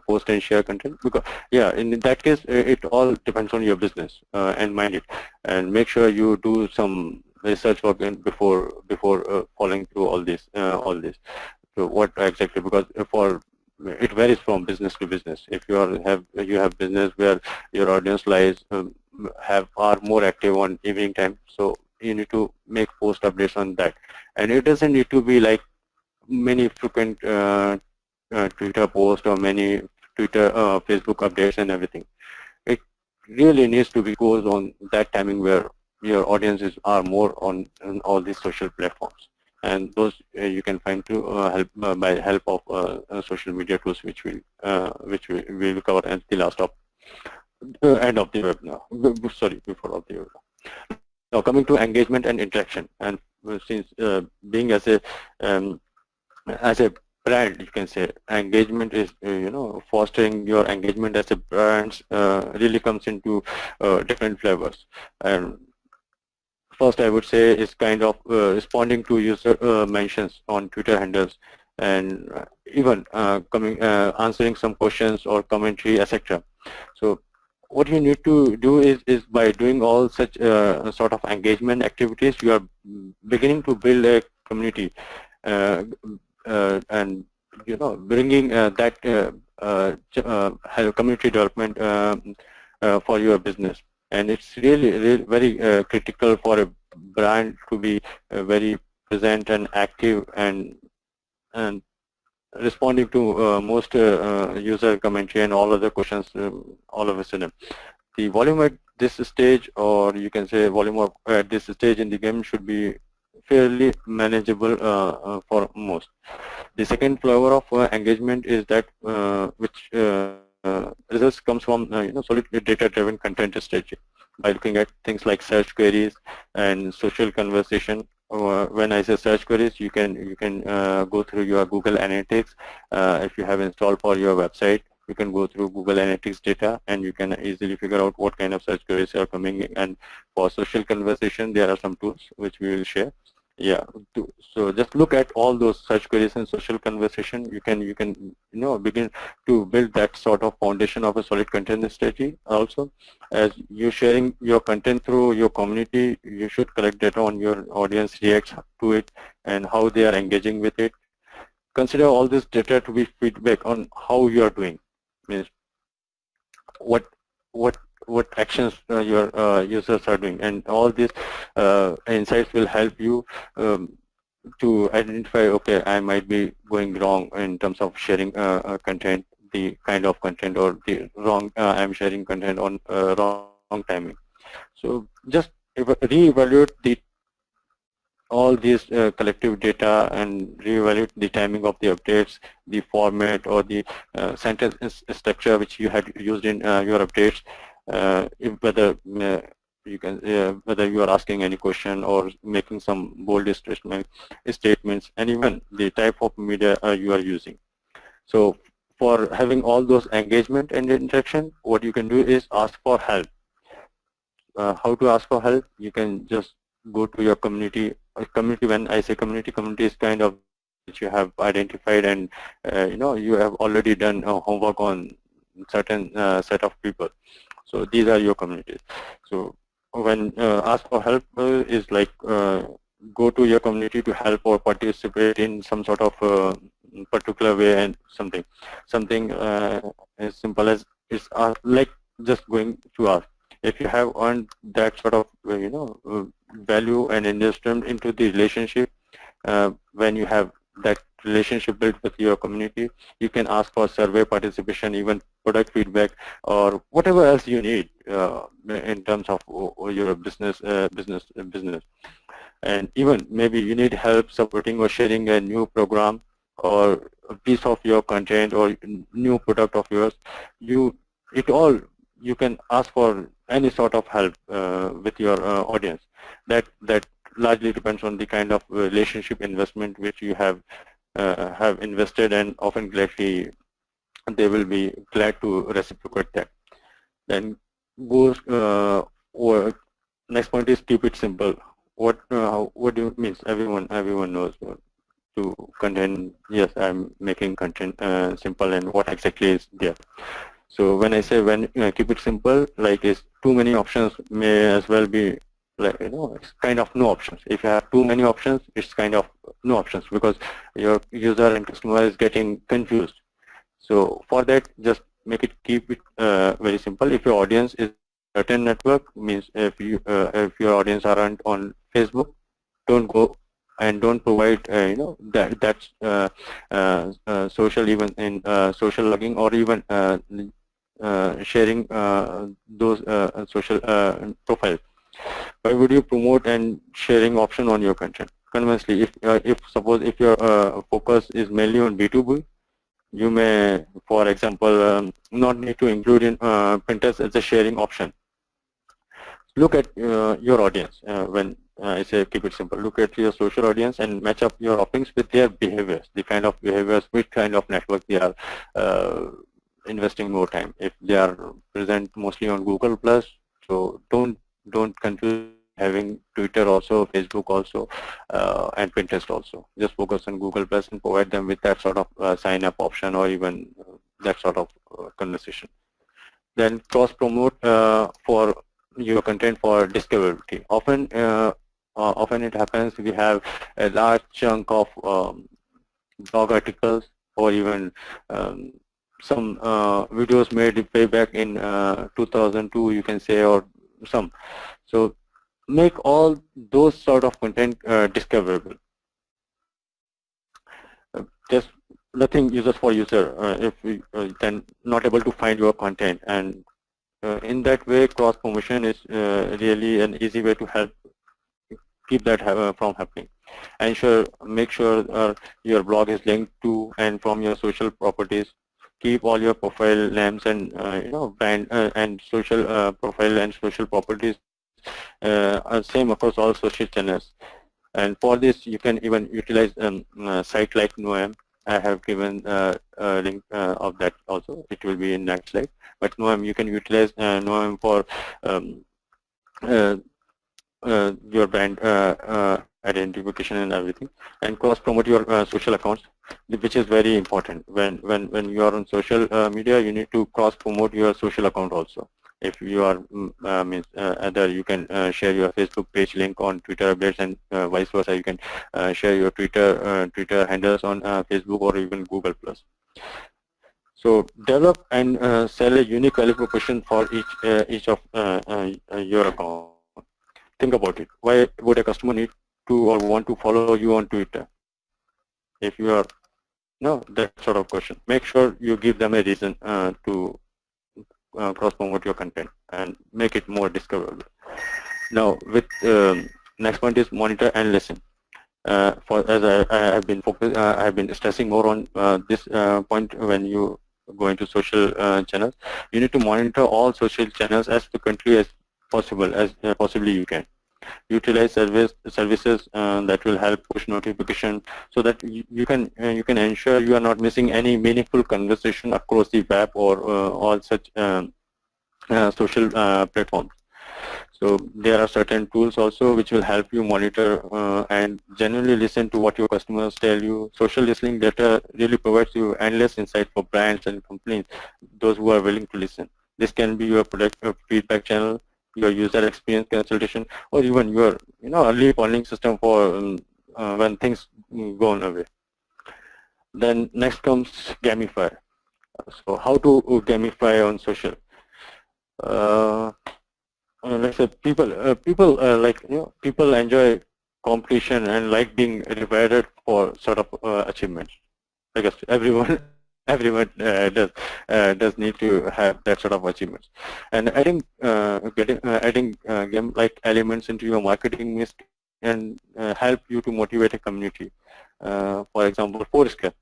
post and share content. Because yeah, in that case, it all depends on your business and mind it, and make sure you do some research work before following through all this. So what exactly, because for it varies from business to business. If you have business where your audience lies are more active on evening time, so you need to make post updates on that. And it doesn't need to be like many frequent Twitter posts or many Twitter, Facebook updates and everything. It really needs to be goes on that timing where your audiences are more on all these social platforms. And those you can find to help by help of social media tools, which we will cover at the last of end of the webinar. Sorry, before of the webinar. Now coming to engagement and interaction, and since being as a brand, you can say engagement is fostering your engagement as a brand really comes into different flavors. And first, I would say is kind of responding to user mentions on Twitter handles, and even answering some questions or commentary, etc. So what you need to do is by doing all such sort of engagement activities, you are beginning to build a community, and bringing that community development for your business. And it's really very critical for a brand to be very present and active and responding to most user commentary and all other questions all of a sudden. The volume at this stage, or you can say volume at this stage in the game, should be fairly manageable for most. The second flavor of engagement is that which results comes from solid data-driven content strategy by looking at things like search queries and social conversation. When I say search queries, you can go through your Google Analytics. If you have installed for your website, you can go through Google Analytics data and you can easily figure out what kind of search queries are coming in. And for social conversation, there are some tools which we will share. Yeah, so just look at all those search queries and social conversation. You can begin to build that sort of foundation of a solid content strategy. Also, as you're sharing your content through your community, you should collect data on your audience reacts to it and how they are engaging with it. Consider all this data to be feedback on how you are doing. Means what what what actions your users are doing, and all these insights will help you to identify, okay, I might be going wrong in terms of sharing content, the kind of content, or the wrong, I'm sharing content on wrong timing. So just reevaluate all these collective data and reevaluate the timing of the updates, the format or the sentence structure which you had used in your updates, if whether whether you are asking any question or making some bold statements, and even the type of media you are using. So for having all those engagement and interaction, what you can do is ask for help. How to ask for help? You can just go to your community. Community, when I say community, community is kind of the group which you have identified, and you have already done homework on certain set of people. So these are your communities. So when ask for help is like go to your community to help or participate in some sort of particular way, and something as simple as is like just going to ask. If you have earned that sort of value and investment into the relationship, when you have that relationship built with your community, you can ask for survey participation, even product feedback, or whatever else you need in terms of your business. And even maybe you need help supporting or sharing a new program or a piece of your content or new product of yours. You can ask for any sort of help with your audience. That largely depends on the kind of relationship investment which you have invested, and often gladly they will be glad to reciprocate that. Then goes or next point is keep it simple. What do it means? Everyone knows what to content. Yes, I'm making content simple, and what exactly is there. So when I say keep it simple, like is too many options may as well be like it's kind of no options. If you have too many options, it's kind of no options, because your user and customer is getting confused. So for that, just keep it very simple. If your audience is certain network, means if your audience aren't on Facebook, don't go and don't provide that's social, even in social logging, or even sharing those social profiles. Why would you promote and sharing option on your content? Conversely, if suppose if your focus is mainly on B2B, you may, for example, not need to include in Pinterest as a sharing option. Look at your audience. When I say keep it simple, look at your social audience and match up your offerings with their behaviors, the kind of behaviors, which kind of network they are investing more time. If they are present mostly on Google Plus, so don't confuse having Twitter also, Facebook also, and Pinterest also. Just focus on Google Plus and provide them with that sort of sign up option, or even that sort of conversation. Then cross promote for your content for discoverability. Often it happens we have a large chunk of blog articles, or even some videos made way back in 2002, you can say, or some. So make all those sort of content discoverable. Just nothing users for user if we then not able to find your content, and in that way cross promotion is really an easy way to help keep that from happening. Make sure your blog is linked to and from your social properties. Keep all your profile names and brand and social profile and social properties are same across all social channels. And for this, you can even utilize site like Noam. I have given a link of that also. It will be in next slide. But Noam, you can utilize Noam for um, uh, your brand identification and everything, and cross promote your social accounts, which is very important. When you are on social media, you need to cross promote your social account also. If you are means either you can share your Facebook page link on Twitter updates, and vice versa. You can share your Twitter handles on Facebook or even Google Plus. So develop and sell a unique value proposition for each of your account. Think about it. Why would a customer need to or want to follow you on Twitter? If you are that sort of question, make sure you give them a reason to cross promote your content and make it more discoverable. Now, with next point is monitor and listen. For as I have been I have been stressing more on this point. When you go into social channels, you need to monitor all social channels as frequently as possible, as possibly you can. Utilize services that will help push notification, so that you can ensure you are not missing any meaningful conversation across the web or all such social platforms. So there are certain tools also which will help you monitor and genuinely listen to what your customers tell you. Social listening data really provides you endless insight for brands and companies, those who are willing to listen. This can be your product feedback channel, your user experience consultation, or even your early warning system for when things go on away. Then next comes gamify. So how to gamify on social? Let's say people enjoy competition and like being rewarded for sort of achievements. I guess everyone does need to have that sort of achievements. And adding game like elements into your marketing mix can help you to motivate a community. For example, Foursquare.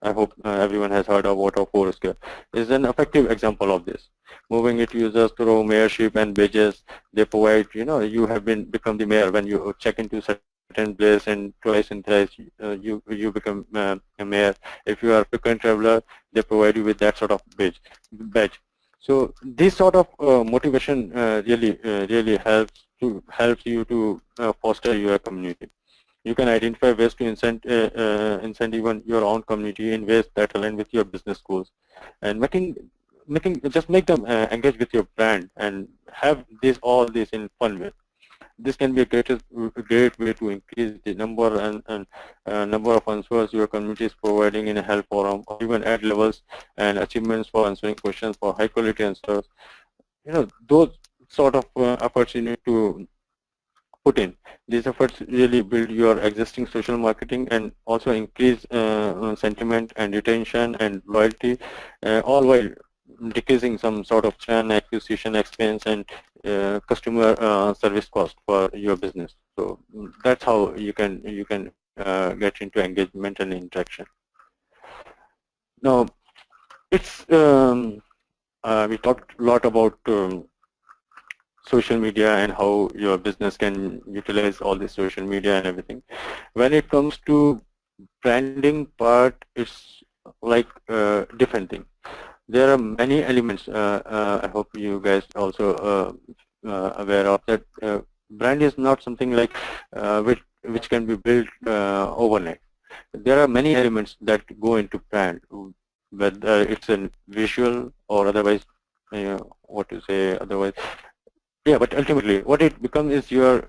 I hope everyone has heard of what Foursquare is an effective example of this. Moving it users through mayorship and badges, they provide, you have become the mayor when you check into certain place, and twice and thrice you become a mayor. If you are a frequent traveler, they provide you with that sort of badge. So this sort of motivation really helps you to foster your community. You can identify ways to incent even your own community in ways that align with your business goals, and just make them engage with your brand and have all this in fun way. This can be a great way to increase the number of answers your community is providing in a help forum, or even add levels and achievements for answering questions for high quality answers. Those sort of efforts you need to put in. These efforts really build your existing social marketing and also increase sentiment and retention and loyalty, all while decreasing some sort of churn, acquisition expense, and customer service cost for your business. So that's how you can get into engagement and interaction. Now, it's we talked a lot about social media and how your business can utilize all this social media and everything. When it comes to branding part, it's like a different thing. There are many elements. I hope you guys also aware of that. Brand is not something like which can be built overnight. There are many elements that go into brand, whether it's a visual or otherwise, what to say, otherwise. Yeah, but ultimately, what it becomes is your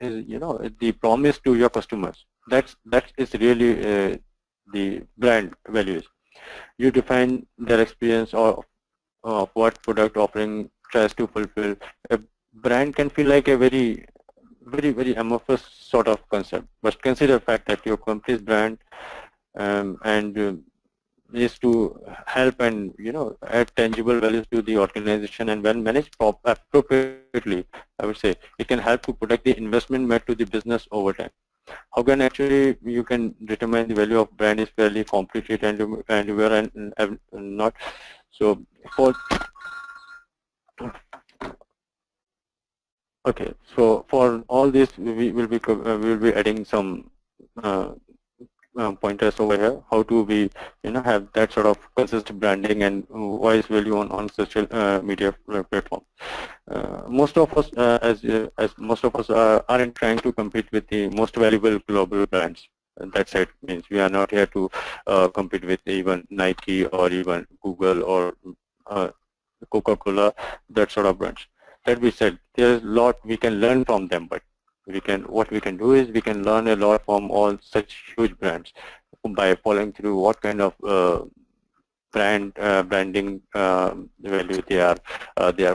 the promise to your customers. That is really the brand values. You define their experience of what product offering tries to fulfill. A brand can feel like a very amorphous sort of concept, but consider the fact that your company's brand and is to help and add tangible values to the organization, and when managed appropriately, I would say it can help to protect the investment made to the business over time. How can actually you can determine the value of brand is fairly complicated and anywhere and not. So for okay, so for all this we will be adding some uh, pointers over here, how to be have that sort of consistent branding and voice value on social media platform. Most of us, as most of us aren't trying to compete with the most valuable global brands. And that said, means we are not here to compete with even Nike or even Google or uh, Coca-Cola, that sort of brands. That we said, there's a lot we can learn from them, but what we can do is we can learn a lot from all such huge brands by following through what kind of branding value they are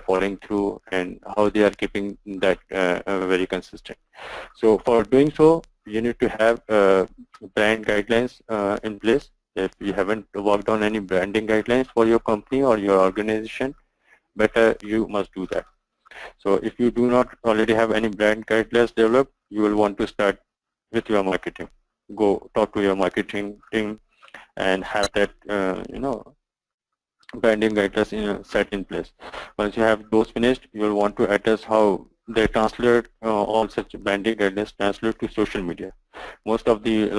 following through and how they are keeping that very consistent. So for doing so, you need to have brand guidelines in place. If you haven't worked on any branding guidelines for your company or your organization, better you must do that. So if you do not already have any brand guidelines developed, you will want to start with your marketing. Go talk to your marketing team and have that branding guidelines set in place. Once you have those finished, you will want to address how they translate all such branding guidelines translate to social media. Most of the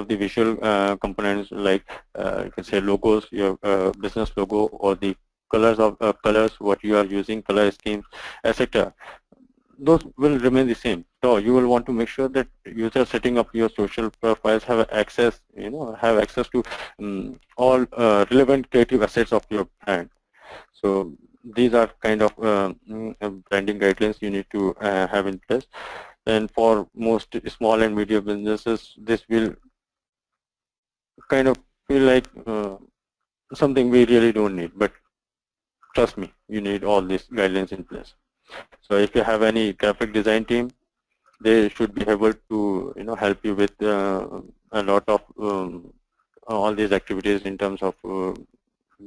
visual components, like you can say logos, your business logo, or the colors what you are using, color schemes, etc., those will remain the same. So you will want to make sure that users setting up your social profiles have access, have access to all relevant creative assets of your brand. So these are kind of branding guidelines you need to have in place. And for most small and medium businesses, this will kind of feel like something we really don't need. But trust me, you need all these guidelines in place. So if you have any graphic design team, they should be able to help you with a lot of all these activities in terms of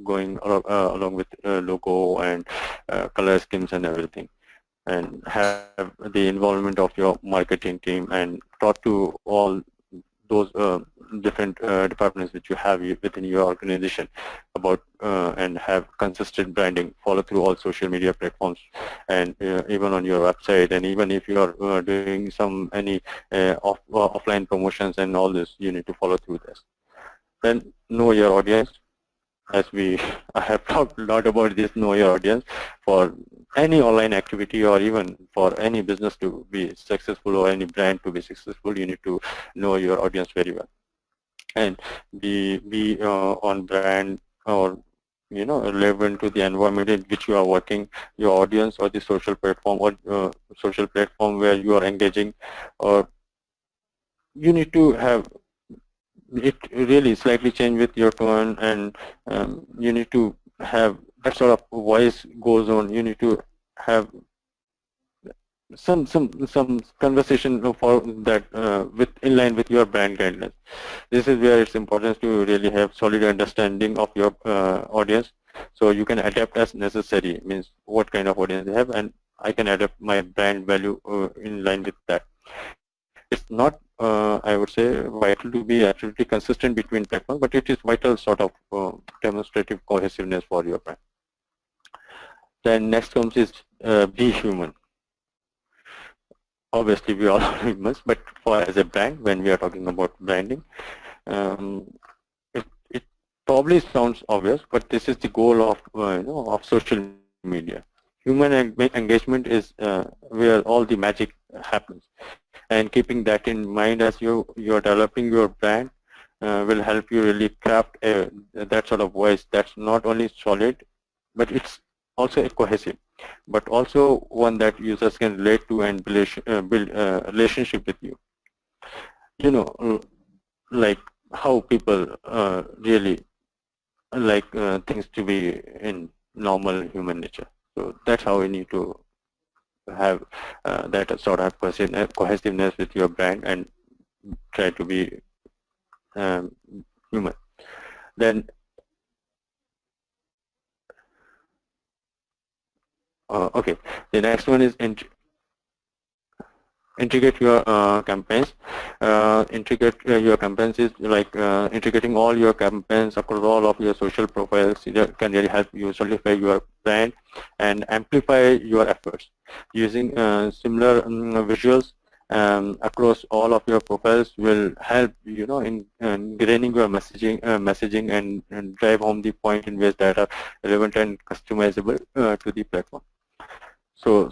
going along with logo and color schemes and everything, and have the involvement of your marketing team and talk to all those different departments which you have within your organization about and have consistent branding, follow through all social media platforms, and even on your website, and even if you are doing any offline promotions and all this, you need to follow through this. Then know your audience. As I have talked a lot about this, know your audience. For any online activity or even for any business to be successful or any brand to be successful, you need to know your audience very well and be on brand, or relevant to the environment in which you are working, your audience, or the social platform, or social platform where you are engaging. Or you need to have it really slightly change with your tone, and you need to have that sort of voice goes on. You need to have some conversation for that with in line with your brand guidelines. This is where it's important to really have solid understanding of your audience, so you can adapt as necessary. Means what kind of audience they have, and I can adapt my brand value in line with that. It's not, I would say, vital to be absolutely consistent between platforms, but it is vital sort of demonstrative cohesiveness for your brand. Then next comes is be human. Obviously, we all are humans, but for as a brand, when we are talking about branding, um, it probably sounds obvious, but this is the goal of of social media. Human engagement is where all the magic happens, and keeping that in mind as you're developing your brand will help you really craft that sort of voice that's not only solid, but it's also a cohesive, but also one that users can relate to and build a relationship with you. You know, like how people really like things to be in normal human nature. So that's how we need to have that sort of cohesiveness with your brand and try to be um, human. Then, okay, the next one is integrate your campaigns. Integrate your campaigns is like integrating all your campaigns across all of your social profiles. It can really help you solidify your brand and amplify your efforts. Using similar visuals across all of your profiles will help in graining your messaging and drive home the point in ways that are relevant and customizable to the platform. So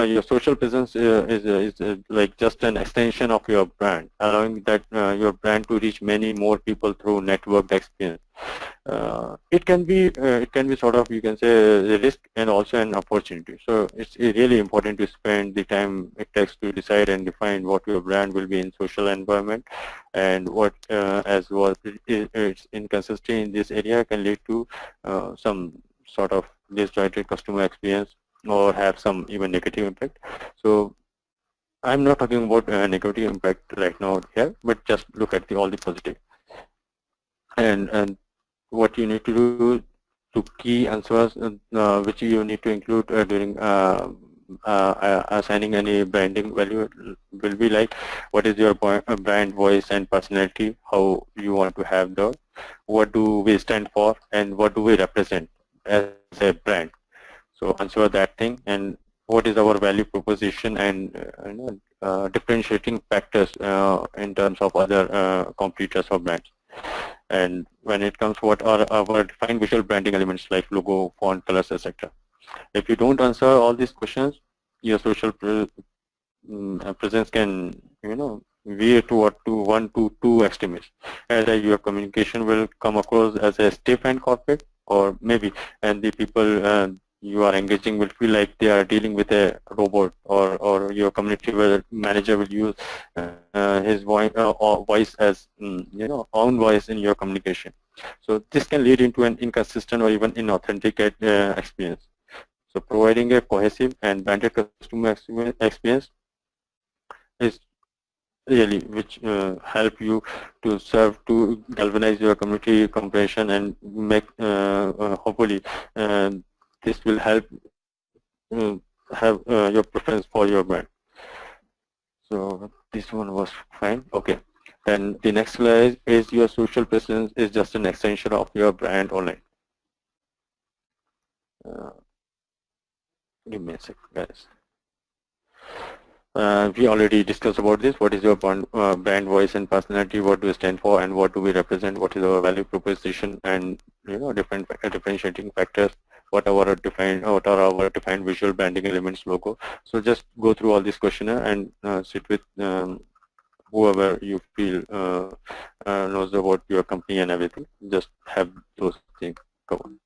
your social presence is like just an extension of your brand, allowing that your brand to reach many more people through networked experience. It can be sort of, you can say, a risk and also an opportunity. So it's really important to spend the time it takes to decide and define what your brand will be in social environment, and what as was its inconsistency in this area can lead to some sort of disjointed customer experience or have some even negative impact. So I'm not talking about negative impact right now here, but just look at all the positive. And what you need to do to key answers which you need to include during assigning any branding value will be like, what is your brand voice and personality, how you want to have the, what do we stand for, and what do we represent as a brand. So answer that thing, and what is our value proposition and differentiating factors in terms of other competitors or brands. And when it comes to what are our defined visual branding elements like logo, font, colors, etc. If you don't answer all these questions, your social presence can veer toward to one to two extremes. Either your communication will come across as a stiff and corporate, or maybe and the people you are engaging will feel like they are dealing with a robot, or your community manager will use his voice as own voice in your communication. So this can lead into an inconsistent or even inauthentic experience. So providing a cohesive and branded customer experience is really which help you to serve to galvanize your community comprehension and make hopefully this will help have your preference for your brand. So this one was fine. Okay. Then the next slide is your social presence is just an extension of your brand online. Give me a sec, guys. We already discussed about this. What is your brand voice and personality? What do we stand for, and what do we represent? What is our value proposition, and different differentiating factors? What are our defined visual branding elements, logo? So just go through all this questionnaire and sit with whoever you feel knows about your company and everything. Just have those things covered.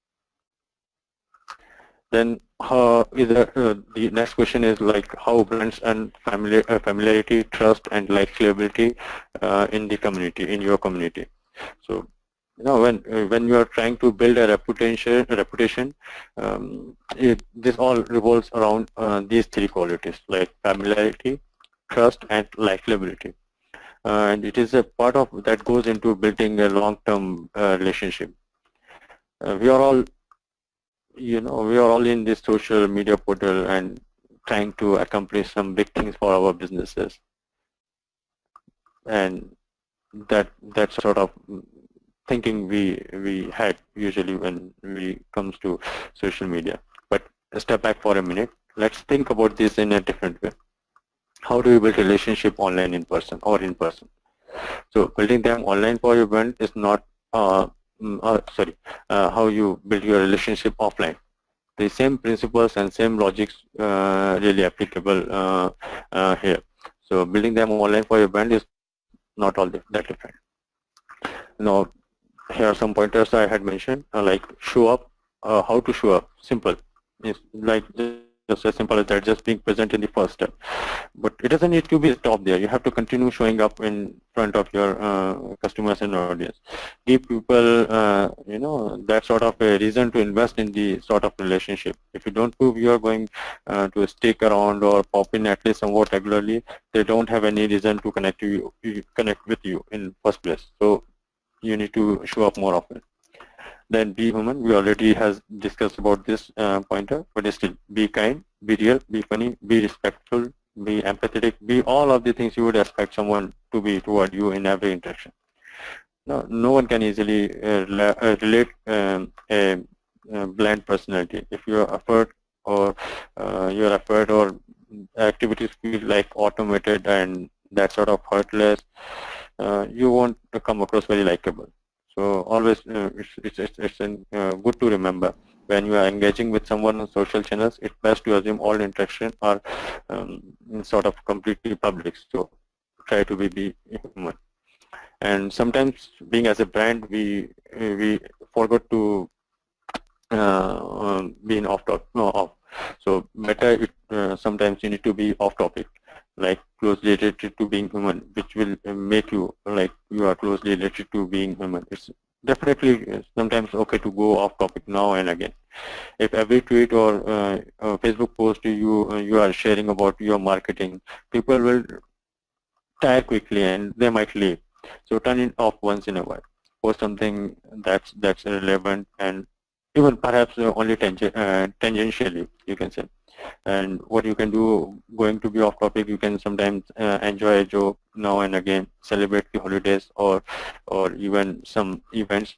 Then the next question is like how brands and familiarity, trust, and likability in the community, in your community. So when you are trying to build a reputation, this all revolves around these three qualities like familiarity, trust, and likability. And it is a part of that goes into building a long-term relationship. We are all in this social media portal and trying to accomplish some big things for our businesses, and that sort of thinking we had usually when we comes to social media. But step back for a minute. Let's think about this in a different way. How do you build relationship online, in person, or in person? So building them online for your brand is not how you build your relationship offline. The same principles and same logics really applicable here. So building them online for your brand is not all that different. Now, here are some pointers I had mentioned, like show up, how to show up. Simple. It's like just as simple as that, just being present in the first step. But it doesn't need to be stopped there. You have to continue showing up in front of your customers and audience. Give people, that sort of a reason to invest in the sort of relationship. If you don't prove you are going to stick around or pop in at least somewhat regularly, they don't have any reason to connect with you in first place. So you need to show up more often. Then be human. We already has discussed about this pointer, but still be kind, be real, be funny, be respectful, be empathetic, be all of the things you would expect someone to be toward you in every interaction. No one can easily relate a bland personality. If your effort or activities feel like automated and that sort of heartless, you won't come across very likable. So always, it's good to remember when you are engaging with someone on social channels, it's best to assume all interaction are sort of completely public. So try to be human. And sometimes, being as a brand, we forgot to being off top no off. So better sometimes you need to be off topic, like closely related to being human, which will make you like you are closely related to being human. It's definitely sometimes okay to go off topic now and again. If every tweet or Facebook post you are sharing about your marketing, people will tire quickly and they might leave. So turn it off once in a while. Post something that's relevant and even perhaps only tangentially, you can say. And what you can do, going to be off topic, you can sometimes enjoy a joke now and again, celebrate the holidays or even some events.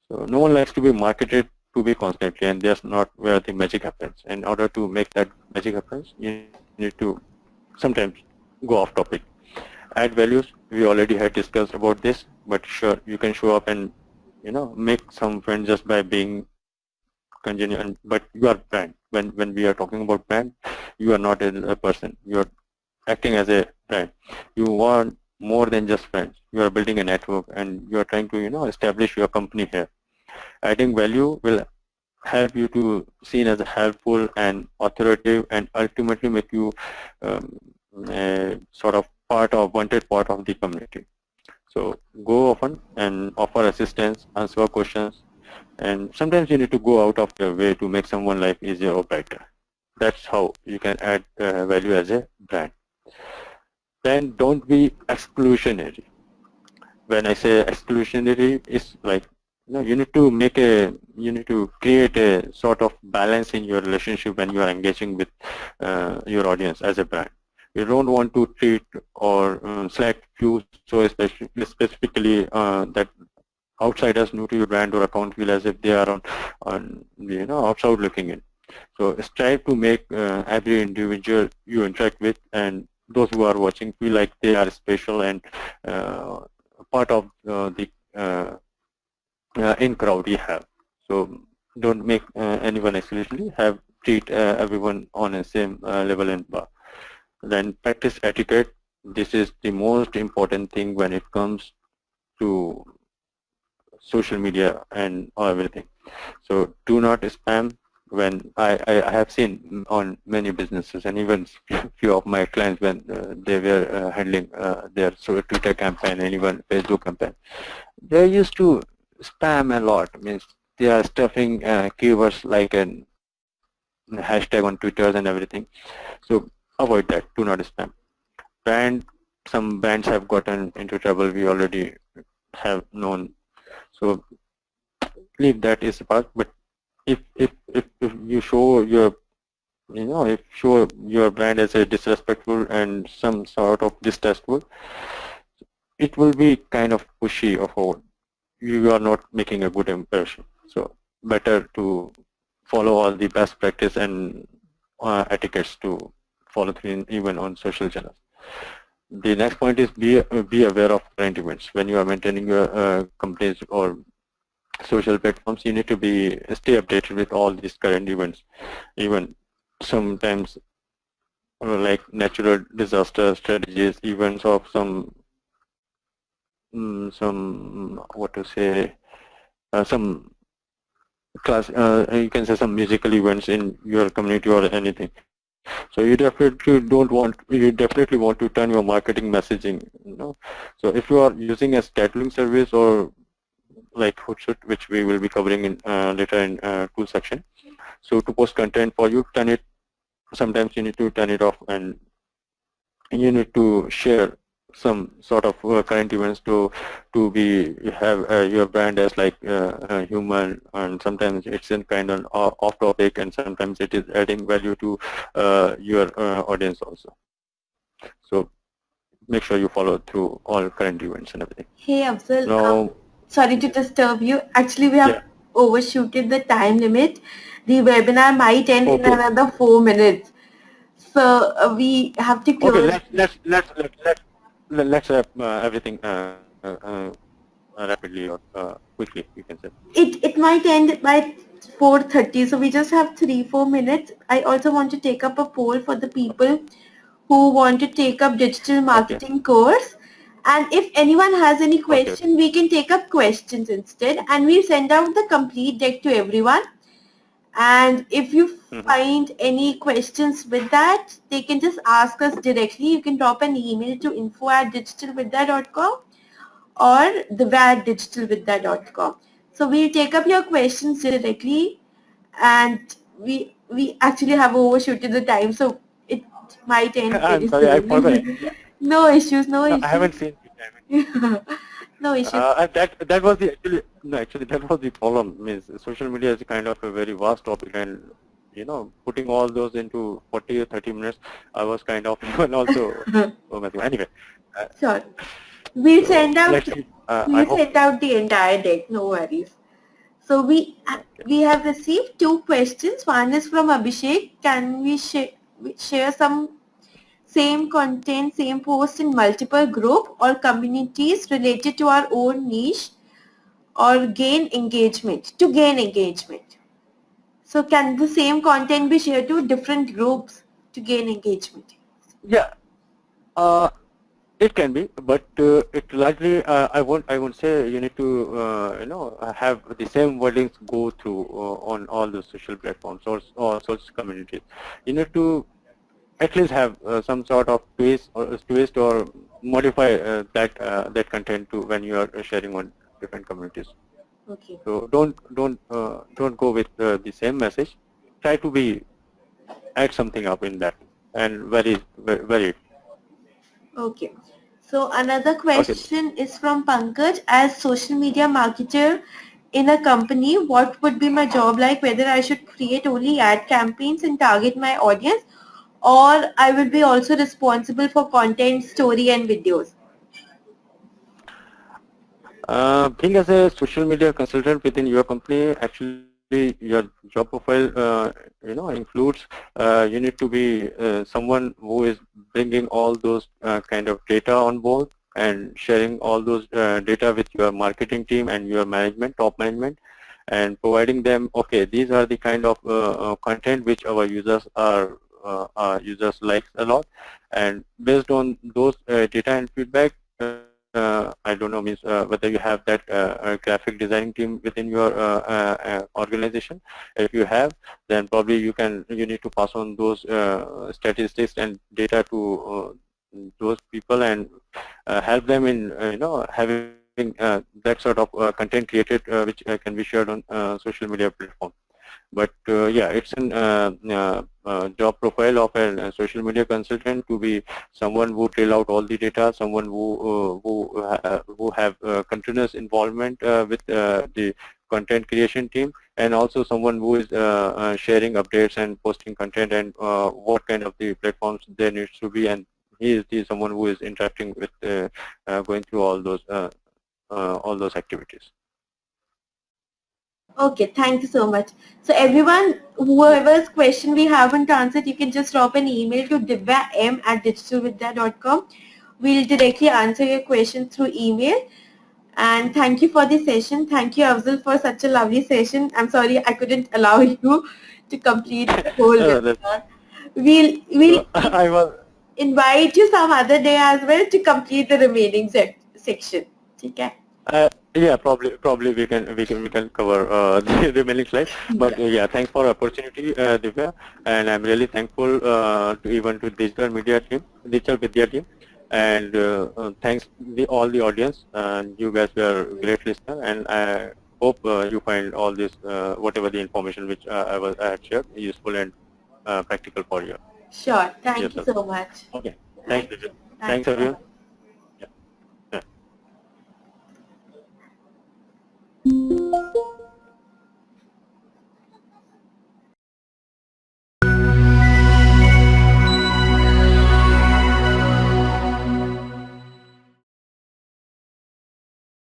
So no one likes to be marketed to be constantly, and that's not where the magic happens. In order to make that magic happens, you need to sometimes go off topic. Add values, we already had discussed about this, but sure, you can show up and make some friends just by being congenial. But you are brand. When we are talking about brand, you are not a person. You are acting as a brand. You want more than just friends. You are building a network, and you are trying to establish your company here. Adding value will help you to seen as helpful and authoritative, and ultimately make you um, a sort of wanted part of the community. So go often and offer assistance, answer questions, and sometimes you need to go out of your way to make someone life easier or brighter. That's how you can add value as a brand. Then don't be exclusionary. When I say exclusionary, it's like you need to create a sort of balance in your relationship when you are engaging with your audience as a brand. You don't want to treat or select few so specifically that outsiders new to your brand or account feel as if they are on outside looking in. So strive to make every individual you interact with and those who are watching feel like they are special and part of the in crowd you have. So don't make anyone exclusively. Treat everyone on the same level and bar. Then practice etiquette. This is the most important thing when it comes to social media and everything. So do not spam. When I have seen on many businesses and even few of my clients when they were handling their Twitter campaign and even Facebook campaign, they used to spam a lot. Means they are stuffing keywords like an hashtag on Twitter and everything. So avoid that. Do not spam. Some brands have gotten into trouble. We already have known. So leave that is apart. But if you show your if show your brand as a disrespectful and some sort of distasteful, it will be kind of pushy or forward. You are not making a good impression. So better to follow all the best practice and etiquettes to follow through even on social channels. The next point is be aware of current events. When you are maintaining your companies or social platforms, you need to stay updated with all these current events. Even sometimes like natural disaster strategies, events of some what to say some class you can say some musical events in your community or anything. So you definitely want to turn your marketing messaging. So if you are using a scheduling service or like Hootsuite, which we will be covering in later in tool section. So to post content for you, sometimes you need to turn it off and you need to share some sort of current events to be have your brand as like human, and sometimes it's in kind of off topic, and sometimes it is adding value to your audience also. So make sure you follow through all current events and everything. Hey Afzal, Now, sorry to disturb you. Actually, we have yeah, overshooted the time limit. The webinar might end in okay, another 4 minutes. So we have to okay. close. Let's wrap everything rapidly or quickly. You can say. It might end by 4:30, so we just have 3-4 minutes. I also want to take up a poll for the people who want to take up digital Okay, marketing course. And if anyone has any okay, okay. question, we can take up questions instead, and we send out the complete deck to everyone. And if you Mm-hmm. find any questions with that, they can just ask us directly. You can drop an email to info@digitalvidya.com or the@digitalvidya.com. So we'll take up your questions directly, and we actually have overshooted the time, so it might end I'm very sorry, I forgot. soon. Yeah, No issues, no no, I issues. haven't seen the time. No issues. That was the actually no actually that was the problem. Means social media is kind of a very vast topic, and putting all those into 40 or 30 minutes, I was kind of even also anyway. Uh, Sure. We'll so send out let's see. I we'll hope. send out the entire deck, no worries. So Okay. we have received two questions. One is from Abhishek. Can we share some same content, same post in multiple group or communities related to our own niche or gain engagement, to gain engagement? So can the same content be shared to different groups to gain engagement? Yeah. Uh, It can be, but it largely I won't say you need to have the same wordings go through on all the social platforms or social communities. You need to at least have some sort of twist or modify that content to when you are sharing on different communities. Okay. So don't go with the same message. Try to be add something up in that and vary it. Okay. So another Okay. question is from Pankaj. As social media marketer in a company, what would be my job like? Whether I should create only ad campaigns and target my audience, or I will be also responsible for content, story, and videos. Being as a social media consultant within your company, actually your job profile, includes you need to be someone who is bringing all those kind of data on board and sharing all those data with your marketing team and your management, top management, and providing them, okay, these are the kind of content which our users like a lot, and based on those data and feedback, I don't know, means whether you have that graphic designing team within your organization. If you have, then probably you need to pass on those statistics and data to those people and help them in having that sort of content created which can be shared on social media platform. But yeah, it's an job profile of a social media consultant to be someone who drill out all the data, someone who have continuous involvement with the content creation team, and also someone who is sharing updates and posting content and what kind of the platforms there needs to be, and he is someone who is interacting with going through all those activities. Okay, thank you so much. So everyone, Yeah. whoever's question we haven't answered, you can just drop an email to divyam@digitalvidya.com. We'll directly answer your question through email. And thank you for the session. Thank you, Afzal, for such a lovely session. I'm sorry I couldn't allow you to complete the whole That's, webinar. We'll so I was invite you some other day as well to complete the remaining section. Okay? yeah, probably we can cover the remaining slides. But yeah, thanks for opportunity, Divya, and I'm really thankful to even to digital media team, and thanks all the audience. And you guys were great listener, and I hope you find all this whatever the information which I had shared useful and practical for you Sure. Thank you yourself. so much. Okay, thanks, Thank Divya. you. Thanks. Thanks everyone. Bye-bye.